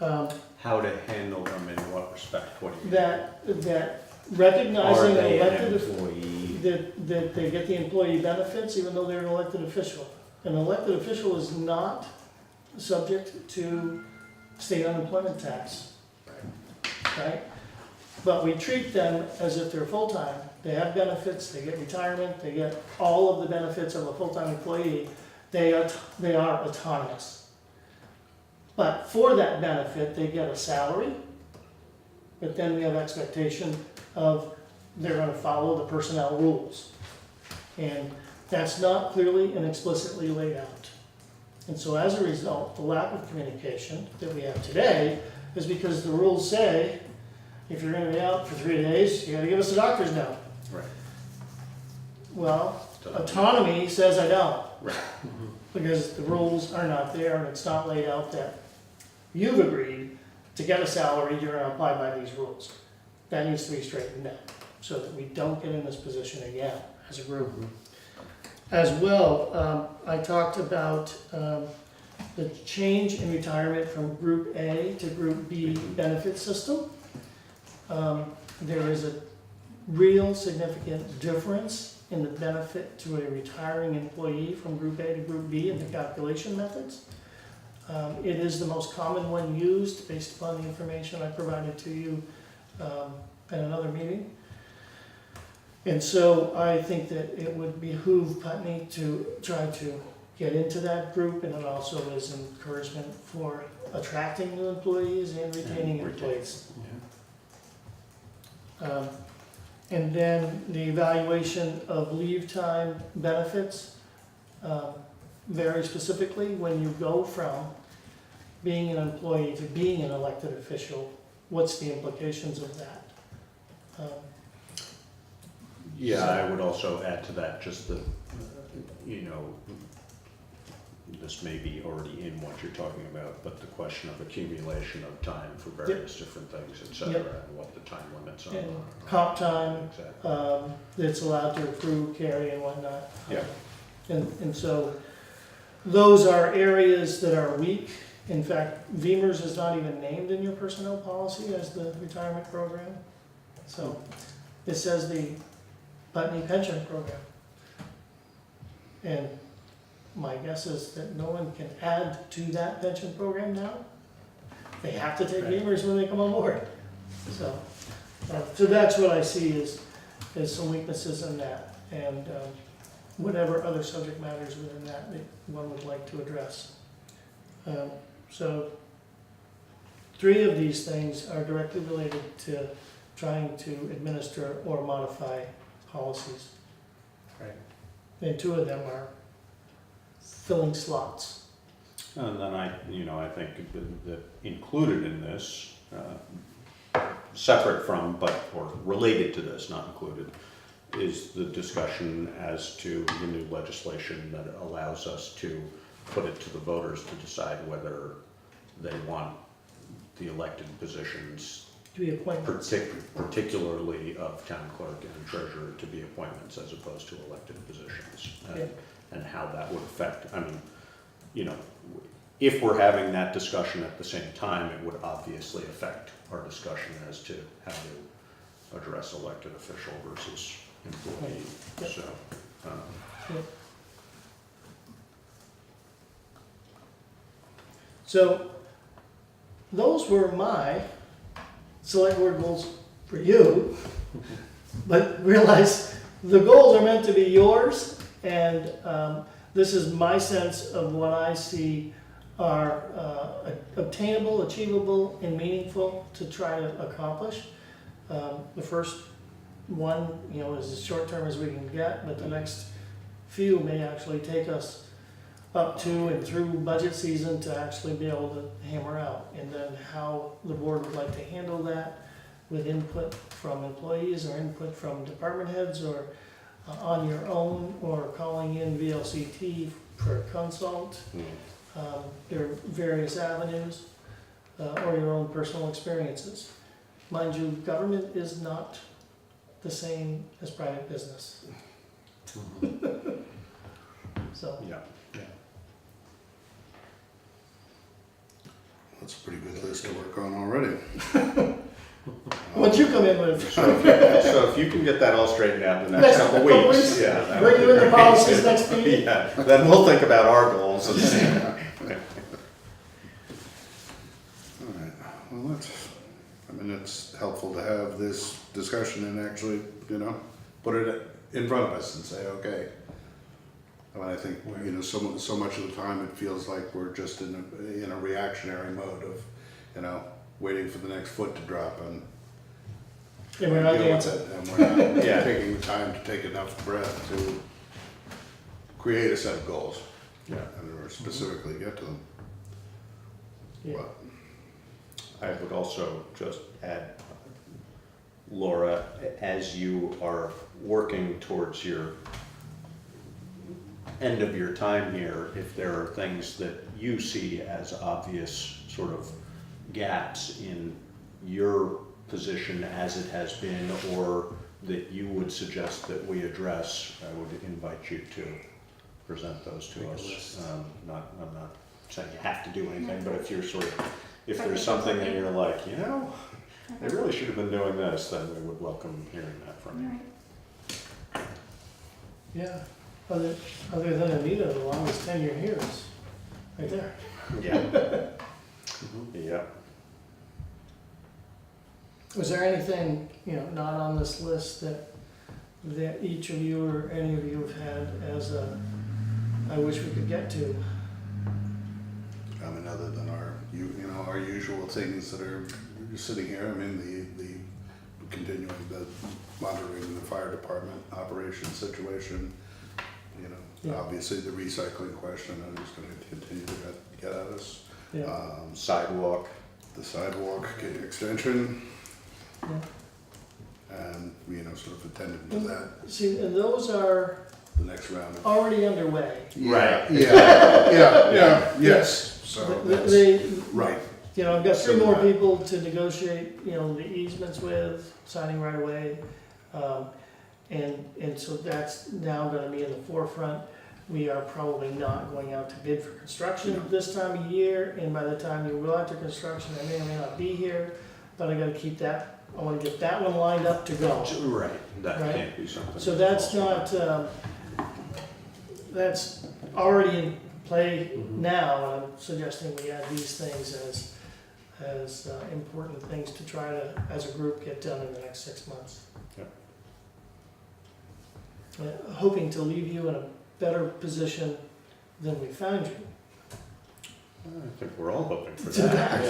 how to handle them in what respect, what do you mean? That Are recognizing they an elected, employee? that they get the employee benefits even though they're an elected official. An elected official is not subject to state unemployment tax, right? But we treat them as if they're full-time. They have benefits, they get retirement, they get all of the benefits of a full-time employee. They are autonomous. But for that benefit, they get a salary, but then we have expectation of they're gonna follow the personnel rules. And that's not clearly and explicitly laid out. And so as a result, the lack of communication that we have today is because the rules say, if you're gonna be out for 3 days, you gotta give us a doctor's note. Right. Well, autonomy says I don't. Right. Because the rules are not there and it's not laid out that you've agreed to get a salary, you're gonna apply by these rules. That needs to be straightened out, so that we don't get in this position again as a group. As well, I talked about the change in retirement from Group A to Group B benefit system. There is a real significant difference in the benefit to a retiring employee from Group A to Group B in the calculation methods. It is the most common one used based upon the information I provided to you at another meeting. And so I think that it would behoove Putney to try to get into that group, and it also is encouragement for attracting new employees and retaining employees. And then the evaluation of leave time benefits, very specifically, when you go from being an employee to being an elected official, what's the implications of that? Yeah, I would also add to that just the, this may be already in what you're talking about, but the question of accumulation of time for various different things, et cetera, and what the time limits are. And comp time, Exactly. that's allowed to accrue, carry and whatnot. Yeah. And so those are areas that are weak. In fact, VEMR's is not even named in your personnel policy as the retirement program. So it says the Putney Pension Program. And my guess is that no one can add to that pension program now. They have to take VEMR's when they come on board. So that's what I see is some weaknesses in that, and whatever other subject matters within that one would like to address. So 3 of these things are directly related to trying to administer or modify policies. Right. And 2 of them are filling slots. And then I think that included in this, separate from, or related to this, not included, is the discussion as to the new legislation that allows us to put it to the voters to decide whether they want the elected positions, To be appointments. particularly of town clerk and treasurer, to be appointments as opposed to elected positions. And how that would affect, if we're having that discussion at the same time, it would obviously affect our discussion as to how to address elected official versus employee, Yep. so. So those were my select board goals for you. But realize the goals are meant to be yours, and this is my sense of what I see are obtainable, achievable, and meaningful to try to accomplish. The first one, is as short term as we can get, but the next few may actually take us up to and through budget season to actually be able to hammer out. And then how the board would like to handle that with input from employees or input from department heads, or on your own, or calling in VLCT for a consult. There are various avenues, or your own personal experiences. Mind you, government is not the same as private business. So, Yeah. That's a pretty good list to work on already. what you come in with, So if you can get that all straightened out in the next couple couple weeks, weeks, yeah. that bring would you be in the great. policies next meeting. Yeah, then we'll think about our goals and All right, well, it's helpful to have this discussion and actually, put it in front of us and say, okay. I think, so much of the time it feels like we're just in a reactionary mode of, waiting for the next foot to drop and And we're not deal with dancing. it. And we're not Yeah. taking the time to take enough breath to create a set of goals. Yeah. And or specifically get to them. Yeah. But I would also just add, Laura, as you are working towards your end of your time here, if there are things that you see as obvious sort of gaps in your position as it has been, or that you would suggest that we address, I would invite you to present those to Make a us. list. I'm not saying you have to do anything, but if you're sort of, if there's something that you're like, you know, they really should have been doing this, then we would welcome hearing that from you. Alright. Yeah, other than Anita, the longest tenure here is right there. Yeah. Yeah. Was there anything, not on this list that each of you or any of you have had as I wish we could get to? I mean, other than our usual things that are sitting here, I mean, the continuing the monitoring the fire department operation situation, Yeah. obviously the recycling question that is going to continue to get at us. Yeah, Sidewalk. The sidewalk extension, yeah. and, sort of attending to that, See, and those are the next round of. already underway. Right. Yes, so that's, They, right, I've got So 3 more that- people to negotiate, the easements with, signing right away. And so that's now gonna be in the forefront. We are probably not going out to bid for construction this time of year, and by the time you go out to construction, I may or may not be here, but I gotta keep that, I wanna get that one lined up to go. Right, that Right. can't be something. So that's not, that's already in play now, and I'm suggesting we add these things as important things to try to, as a group, get done in the next 6 months. Yep. Hoping to leave you in a better position than we found you. I think we're all hoping for To that.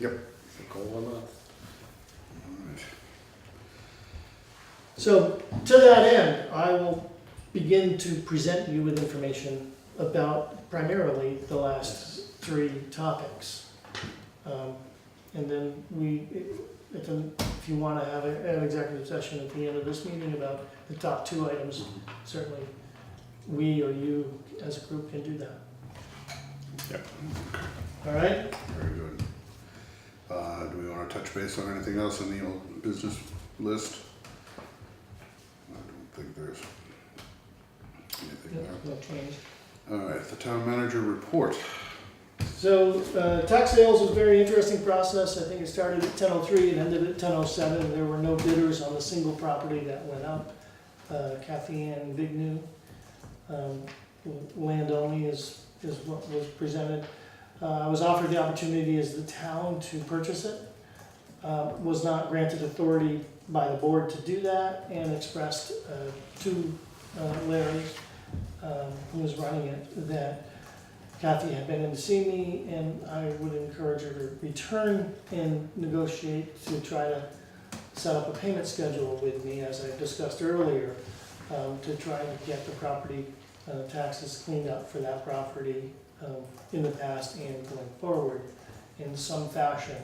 A goal a month. So, to that end, I will begin to present you with information about primarily the last 3 topics. And then if you want to have an executive session at the end of this meeting about the top 2 items, certainly we or you as a group can do that. Yep. All right? very good. Do we want to touch base on anything else on the old business list? I don't think there's anything there. No change. All right, the town manager report. So, tax sales was a very interesting process. I think it started at 10:03 and ended at 10:07. There were no bidders on the single property that went up. Kathy Ann Vignew, land only is what was presented. I was offered the opportunity as the town to purchase it. Was not granted authority by the board to do that, and expressed to Larry, who was running it, that Kathy had been in to see me, and I would encourage her to return and negotiate to try to set up a payment schedule with me, as I discussed earlier, to try to get the property taxes cleaned up for that property in the past and going forward in some fashion.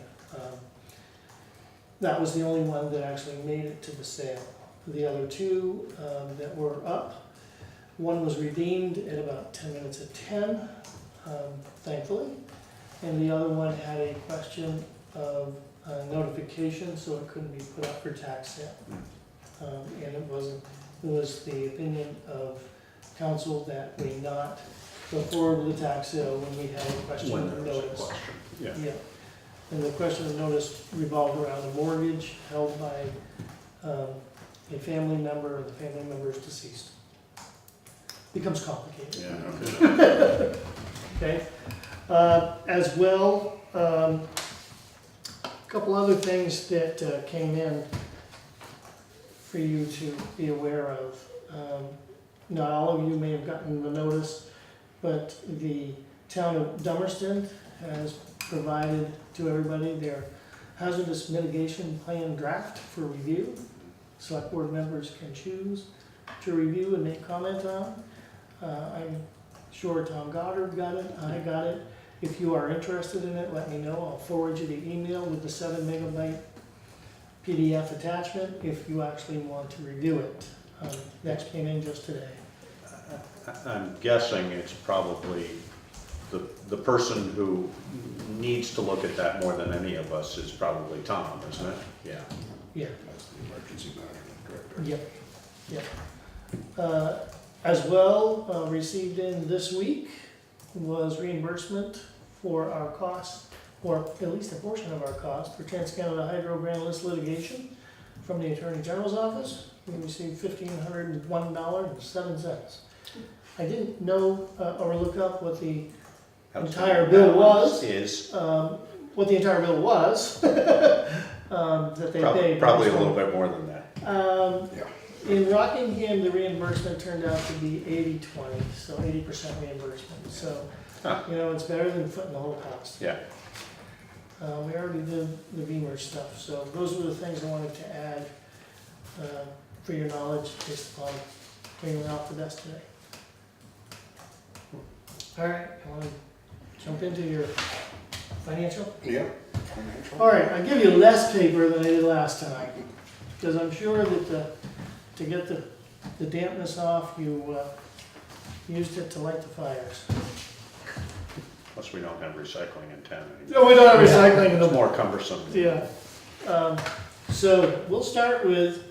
That was the only one that actually made it to the sale. The other 2 that were up, one was redeemed at about 10 minutes of 10, thankfully, and the other one had a question of notification, so it couldn't be put up for tax sale. And it was the opinion of council that we not go forward with the tax sale when we had a question When of there's a notice. question, yeah. Yeah, and the question of notice revolved around a mortgage held by a family member, and the family member is deceased. Becomes complicated. Yeah. Okay, as well, a couple other things that came in for you to be aware of. Not all of you may have gotten the notice, but the town of Dummerston has provided to everybody their hazardous mitigation plan draft for review. Select board members can choose to review and make comment on. I'm sure Tom Goddard got it, I got it. If you are interested in it, let me know. I'll forward you the email with the 7 megabyte PDF attachment if you actually want to review it. That came in just today. I'm guessing it's probably the person who needs to look at that more than any of us is probably Tom, isn't it? Yeah. Yeah, That's the emergency management director. yep. As well, received in this week was reimbursement for our costs, or at least a portion of our cost, for TransCanada Hydro Grand List litigation from the Attorney General's office. We received $1,501.07. I didn't know or look up what the entire bill was. What the entire bill was that they paid. Probably a little bit more than that. Yeah. In Rockingham, the reimbursement turned out to be 80-20, so 80% reimbursement. So, you know, it's better than footing the whole cost. Yeah. We already did the Beamer stuff, so those were the things I wanted to add for your knowledge based upon bringing it off the desk today. All right, I want to jump into your financial. Yeah. All right, I'll give you less paper than I did last time, because I'm sure that to get the dampness off, you used it to light the fires. Plus, we don't have recycling in town anymore. No, we don't have recycling in It's the. more cumbersome. Yeah. So we'll start with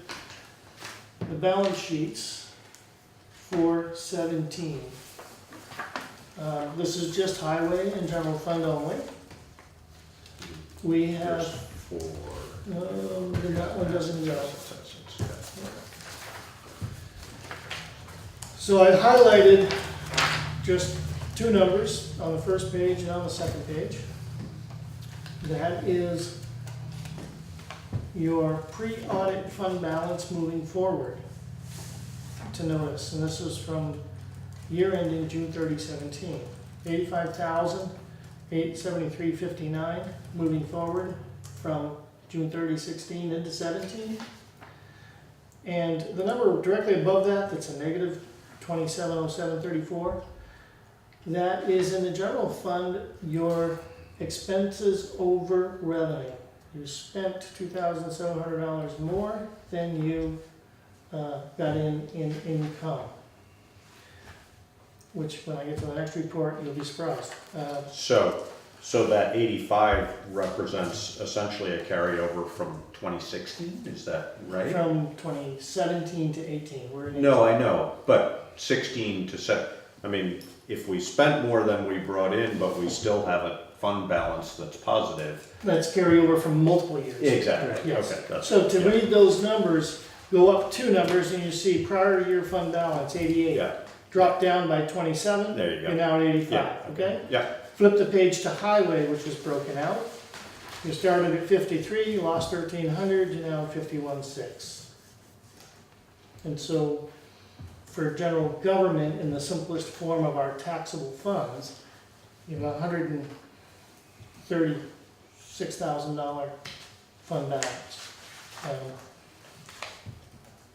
the balance sheets for 17. This is just highway and general fund only. We have, There's 4. that one doesn't go. Yeah. So I highlighted just 2 numbers on the first page and on the second page. That is your pre-audit fund balance moving forward to notice. And this is from year ending June 30, 17. $85,873.59 moving forward from June 30, 16 into 17. And the number directly above that, that's a negative 2707.34, that is in the general fund, your expenses over revenue. You spent $2,700 more than you got in income. Which, when I get to the next report, you'll be surprised. So that 85 represents essentially a carryover from 2016, is that right? From 2017 to 18, we're in. No, I know, but 16 to 7, I mean, if we spent more than we brought in, but we still have a fund balance that's positive. That's carryover from multiple years. Exactly, Yes. okay. That's So to yeah. read those numbers, go up 2 numbers and you see prior year fund balance, 88. Yeah, Drop down by 27, there you you're go. now at 85, Yeah. okay? Yeah, Flip the page to highway, which was broken out. You started at 53, you lost 1,300, you're now at 51.6. And so for general government, in the simplest form of our taxable funds, you have $136,000 fund balance.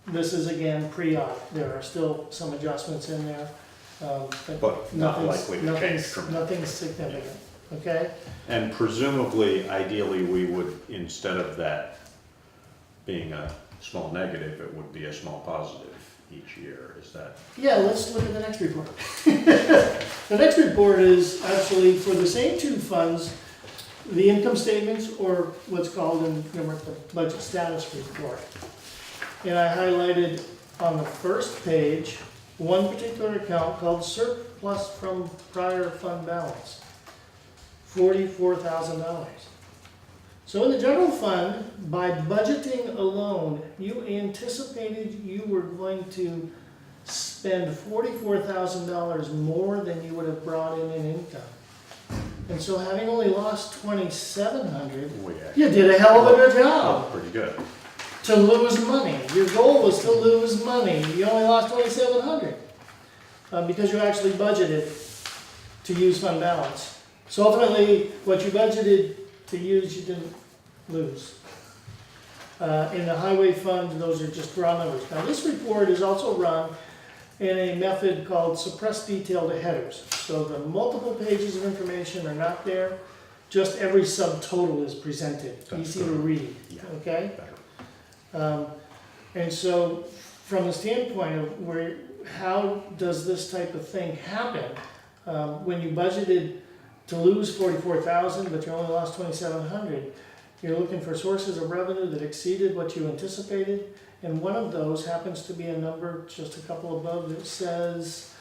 This is again pre-audit. There are still some adjustments in there, but not likely to change nothing's dramatically. significant, okay? And presumably, ideally, we would, instead of that being a small negative, it would be a small positive each year, is that? Yeah, let's look at the next report. The next report is actually for the same 2 funds, the income statements, or what's called in government the budget status report. And I highlighted on the first page one particular account called surplus from prior fund balance, $44,000. So in the general fund, by budgeting alone, you anticipated you were going to spend $44,000 more than you would have brought in income. And so having only lost $2,700, We you did a hell of a good Oh, job pretty good. to lose money. Your goal was to lose money. You only lost $2,700 because you actually budgeted to use fund balance. So ultimately, what you budgeted to use, you didn't lose. In the highway fund, those are just raw numbers. Now, this report is also run and a method called suppress detailed headers. So the multiple pages of information are not there, just every subtotal is presented, That's easy to good. read, Yeah. okay? Better. And so, from the standpoint of how does this type of thing happen? When you budgeted to lose 44,000, but you only lost 2,700, you're looking for sources of revenue that exceeded what you anticipated, and one of those happens to be a number just a couple above that says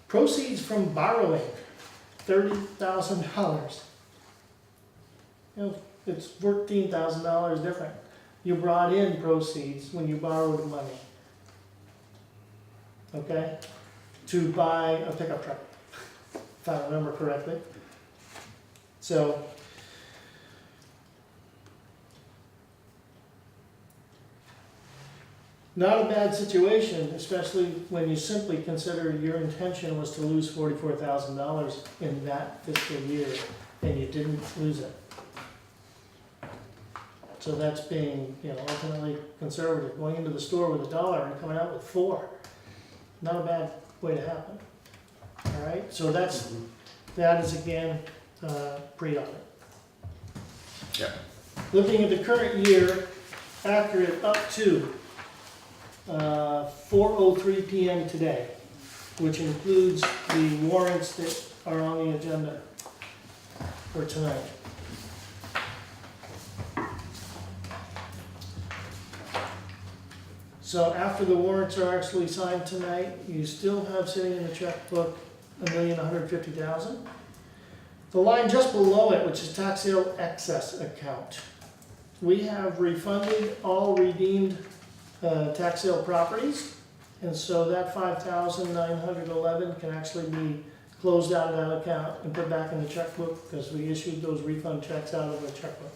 proceeds from borrowing, $30,000. You know, it's $14,000 different. You brought in proceeds when you borrowed money. Okay? To buy a pickup truck, if I remember correctly. So, not a bad situation, especially when you simply consider your intention was to lose $44,000 in that fiscal year, and you didn't lose it. So that's being, ultimately conservative, going into the store with $1 and coming out with $4. Not a bad way to happen. All right, so that is again, pre-audit. Yeah. Looking at the current year, accurate up to 4:03 PM today, which includes the warrants that are on the agenda for tonight. So after the warrants are actually signed tonight, you still have sitting in the checkbook $1,150,000. The line just below it, which is tax sale excess account, we have refunded all redeemed tax sale properties, and so that $5,911 can actually be closed out of that account and put back in the checkbook because we issued those refund checks out of the checkbook.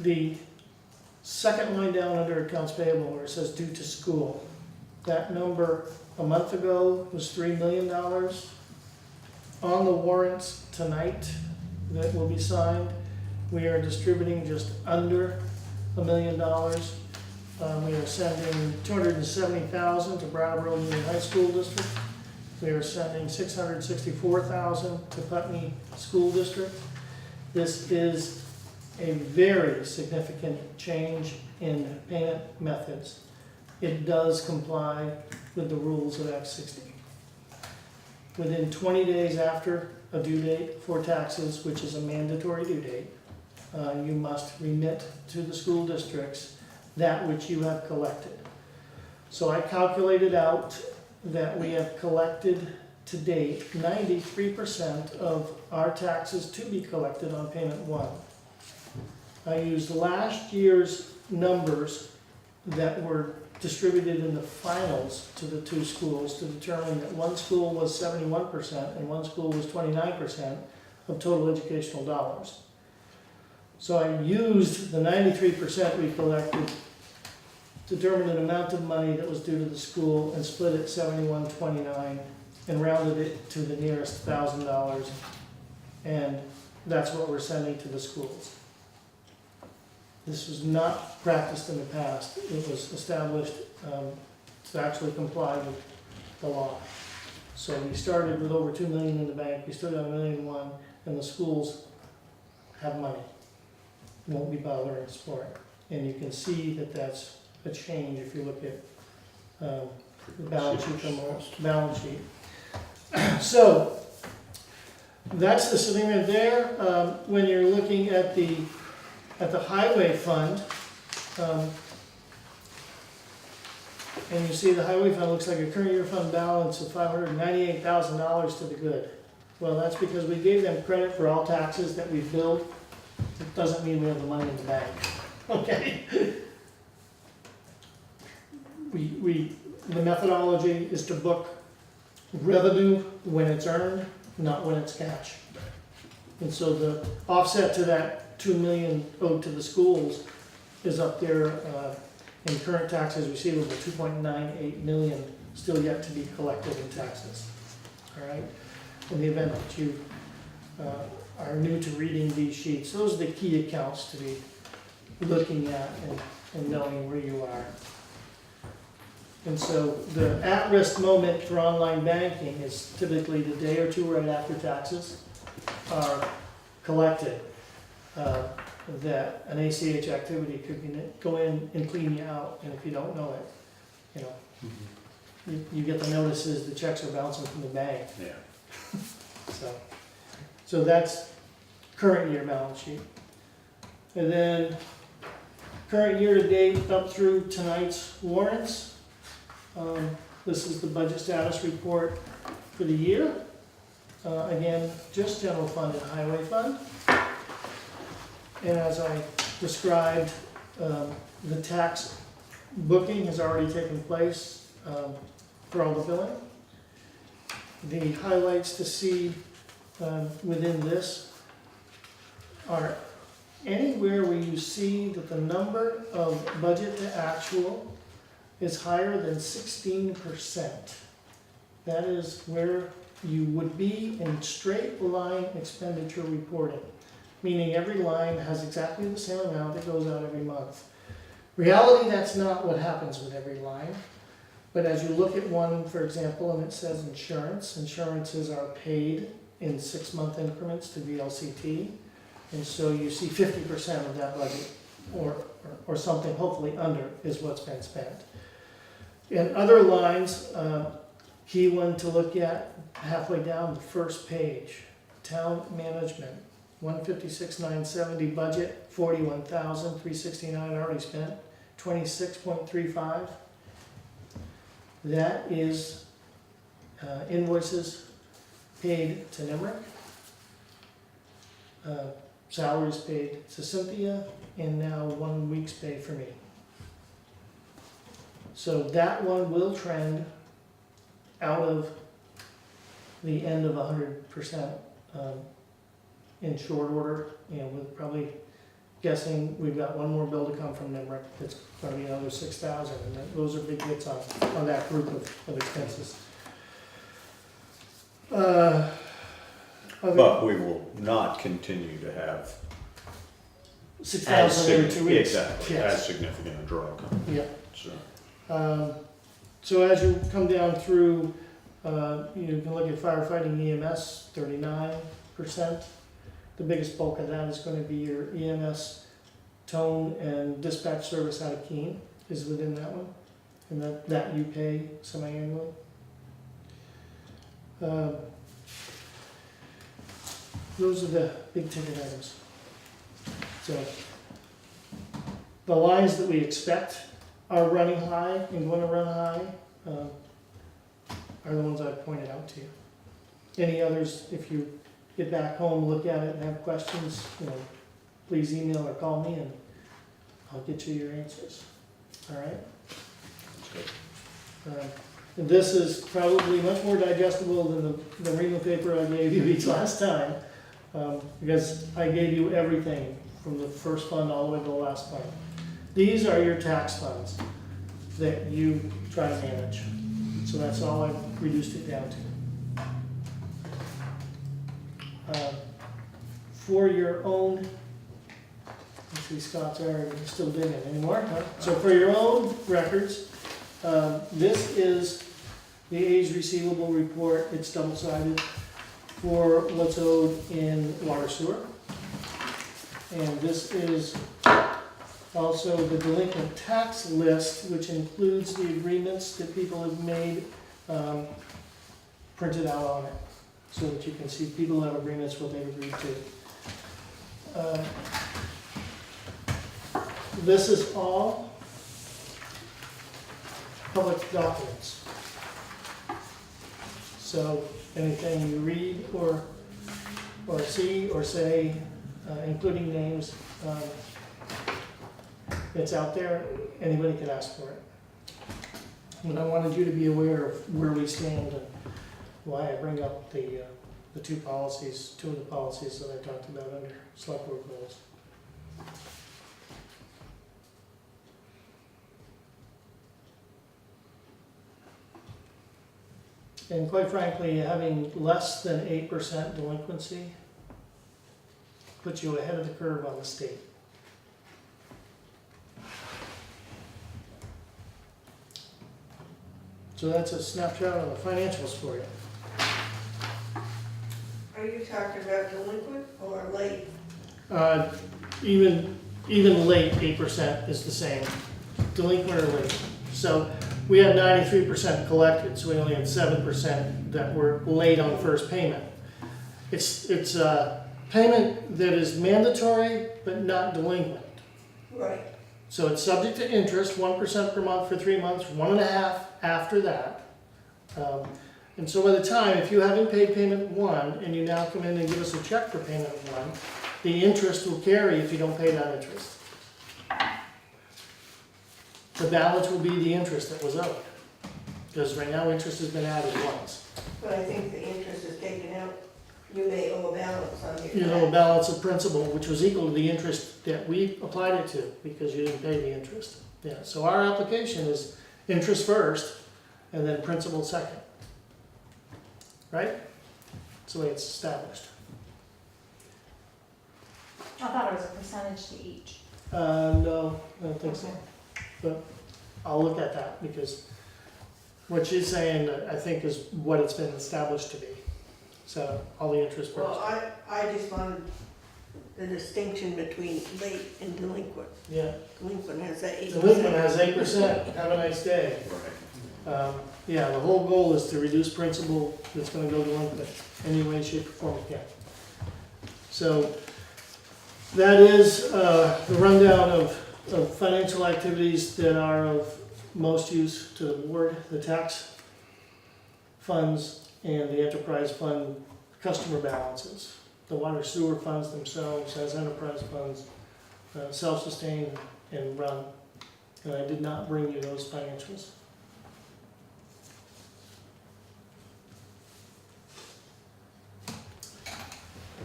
The second line down under accounts payable where it says due to school, that number a month ago was $3 million. On the warrants tonight that will be signed, we are distributing just under $1 million. We are sending $270,000 to Brattleboro Union High School District. We are sending $664,000 to Putney School District. This is a very significant change in payment methods. It does comply with the rules of Act 60. Within 20 days after a due date for taxes, which is a mandatory due date, you must remit to the school districts that which you have collected. So I calculated out that we have collected to date 93% of our taxes to be collected on payment 1. I used last year's numbers that were distributed in the finals to the two schools to determine that one school was 71% and one school was 29% of total educational dollars. So I used the 93% we collected, determined an amount of money that was due to the school and split it 71-29 and rounded it to the nearest $1,000, and that's what we're sending to the schools. This was not practiced in the past. It was established to actually comply with the law. So we started with over $2 million in the bank. We still got $1.1 million, and the schools have money. Won't be bothering us for it. And you can see that that's a change if you look at the balance sheet from our balance sheet. So that's the sitting right there. When you're looking at the highway fund, and you see the highway fund looks like a current year fund balance of $598,000 to the good. Well, that's because we gave them credit for all taxes that we've billed. It doesn't mean we have the money in the bank, okay? The methodology is to book revenue when it's earned, not when it's cash. And so the offset to that $2 million owed to the schools is up there in current taxes receivable, $2.98 million still yet to be collected in taxes. All right? In the event that you are new to reading these sheets, those are the key accounts to be looking at and knowing where you are. And so the at-risk moment for online banking is typically the day or two right after taxes are collected. That an ACH activity could go in and clean you out, and if you don't know it, you get the notices, the checks are bouncing from the bank. Yeah. So that's current year balance sheet. And then current year to date up through tonight's warrants. This is the budget status report for the year. Again, just general fund and highway fund. And as I described, the tax booking has already taken place for all the billing. The highlights to see within this are anywhere where you see that the number of budget to actual is higher than 16%. That is where you would be in straight line expenditure reporting, meaning every line has exactly the same amount that goes out every month. Reality, that's not what happens with every line. But as you look at one, for example, and it says insurance, insurances are paid in 6-month increments to VLCT. And so you see 50% of that budget or something hopefully under is what's been spent. In other lines, key one to look at halfway down the first page, town management, 156,970 budget, 41,369 already spent, 26.35. That is invoices paid to Nemrick, salaries paid to Cynthia, and now 1 week's pay for me. So that one will trend out of the end of 100% in short order. We're probably guessing we've got one more bill to come from Nemrick. It's going to be another 6,000, and those are big hits on that group of expenses. But we will not continue to have 6,000 every 2 weeks. Exactly, Yes. as significant a draw coming. Yeah. So, So as you come down through, you can look at firefighting EMS, 39%. The biggest bulk of that is going to be your EMS tone and dispatch service out of Keene is within that one. And that you pay semi-annually. Those are the big ticket items. So the lines that we expect are running high and going to run high are the ones I've pointed out to you. Any others, if you get back home, look at it and have questions, please email or call me and I'll get you your answers. All right? And this is probably much more digestible than the ream paper I gave you each last time, because I gave you everything from the first fund all the way to the last fund. These are your tax funds that you try to manage. So that's all I've reduced it down to. For your own, let's see, Scott's already still digging anymore. Huh? So for your own records, this is the age receivable report. It's double-sided for what's owed in water sewer. And this is also the delinquent tax list, which includes the agreements that people have made printed out on it, so that you can see people have agreements what they've agreed to. This is all public documents. So anything you read or see or say, including names, it's out there, anybody can ask for it. And I wanted you to be aware of where we stand and why I bring up the two of the policies that I talked about under select board goals. And quite frankly, having less than 8% delinquency puts you ahead of the curve on the state. So that's a snapshot of the financials for you. Are you talking about delinquent or late? Uh, even late, 8% is the same, delinquent or late. So we had 93% collected, so we only had 7% that were late on first payment. It's a payment that is mandatory but not delinquent. Right. So it's subject to interest, 1% per month for 3 months, 1.5 after that. And so by the time, if you haven't paid payment 1 and you now come in and give us a check for payment 1, the interest will carry if you don't pay that interest. The balance will be the interest that was owed. Because right now, interest has been added once. But I think the interest is taken out. You may owe a balance on your. You know, a balance of principal, which was equal to the interest that we applied it to, because you didn't pay the interest. Yeah, so our application is interest first, and then principal second. Right? That's the way it's established. I thought it was a percentage to each. No, I don't think so. But I'll look at that, because what she's saying, I think, is what it's been established to be. So, all the interest first. Well, I just wanted the distinction between late and delinquent. Yeah. Delinquent has that 8%. Delinquent has 8%. Have a nice day. Right. Yeah, the whole goal is to reduce principal that's gonna go delinquent, any way, shape, or form we can. So, that is the rundown of financial activities that are of most use to the board, the tax funds and the enterprise fund customer balances. The water sewer funds themselves as enterprise funds, self-sustain and run. And I did not bring you those financials.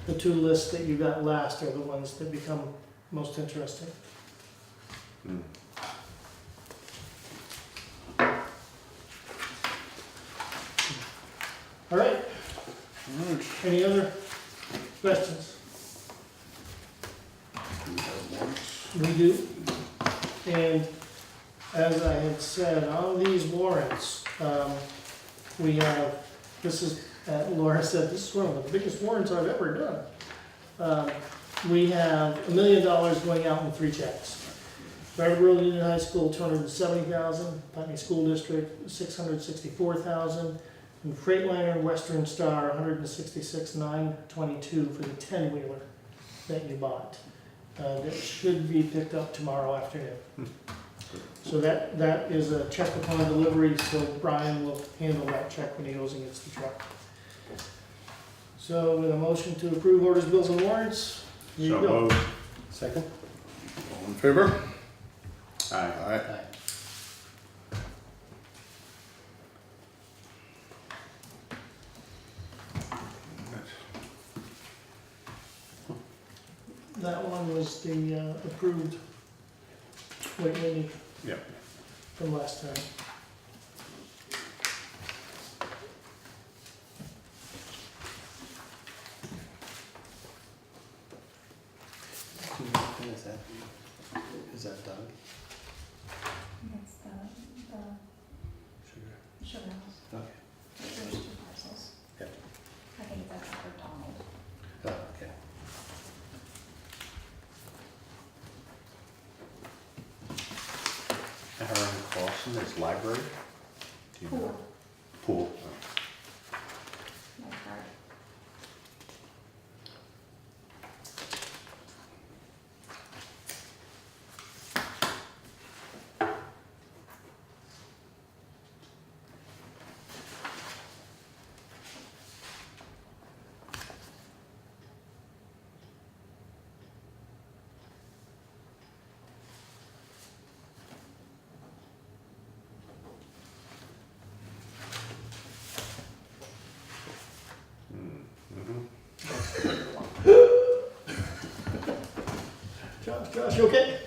The two lists that you got last are the ones that become most interesting. Mm. All right, any other questions? We do. And as I had said, on these warrants, we have, this is, Laura said, this is one of the biggest warrants I've ever done. We have $1 million going out in 3 checks. Brattleboro Union High School, $270,000, Putney School District, $664,000, and Freightliner Western Star, $166,922 for the 10-wheeler that you bought. That should be picked up tomorrow afternoon. So that is a check upon delivery, so Brian will handle that check when he goes and gets the truck. So with a motion to approve orders, bills, and warrants, here you So go. moved. Second? All in favor? Aye. Aye. Aye. That one was the approved White Lady Yeah. from last time. Is that Doug? It's the Sugar. sugar house. Okay. There's 2 parcels. Yep. I think that's for Donald. Oh, okay. Aaron Clausen is library? Do you know? Pool. Pool. My card. Josh, you okay?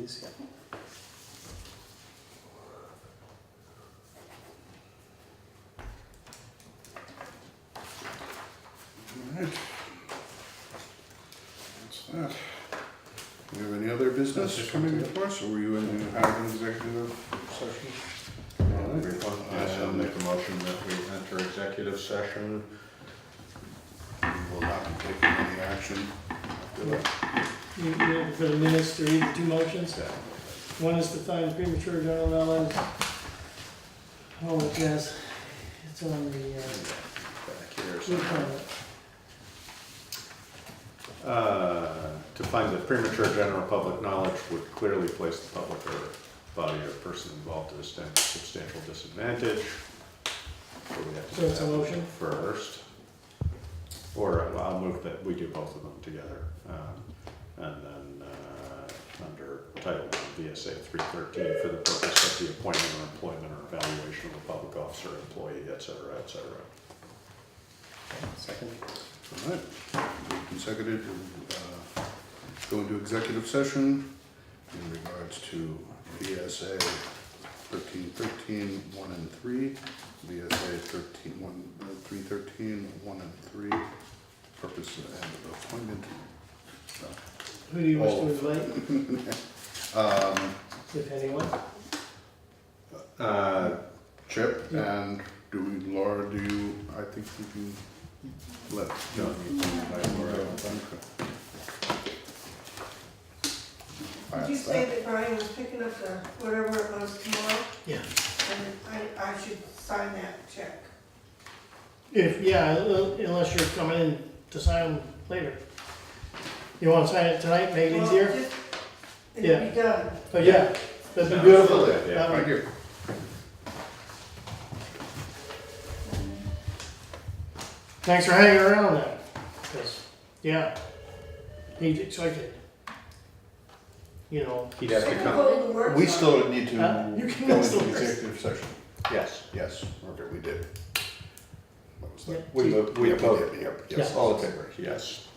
please. Yeah. Alright. That's that. Do you have any other business coming before us, or were you in the housing executive session? Yes, I'll make a motion that we enter executive session. We will not be taking any action after that. You for the minutes to read the two motions. One is to find premature general knowledge. Oh, yes, it's on the, Back here good somewhere. comment. To find that premature general public knowledge would clearly place the public or body or person involved at a substantial disadvantage. So we have to So do it's a that motion? first. Or I'll move that we do both of them together. And then under Title I, VSA 313, for the purpose of the appointment or employment or evaluation of a public officer, employee, et cetera, et cetera. Second. All right, moved and seconded to go into executive session in regards to VSA 1313, 1 and 3, VSA 313, 1 and 3, purpose and appointment. Who do you wish All to of- invite, if anyone? Chip, and Laura, do you, I think we can let, no, you can invite Laura. Did you say that Brian was picking up the, whatever it was tomorrow? Yeah. And I should sign that check? Unless you're coming in to sign them later. You wanna sign it tonight, make it Well, easier? just- Yeah. It'll be done. Oh, yeah, that'd be Sounds beautiful. good, yeah. That would- Thank you. Thanks for hanging around then, 'cause, yeah, he's excited. You know, He'd have I to can come, go to the work We site. still need to You go can into still- executive session. yes. Yes, okay, we did. What was that? Yeah. We Yep, voted. Yep, yes. All in favor, yes.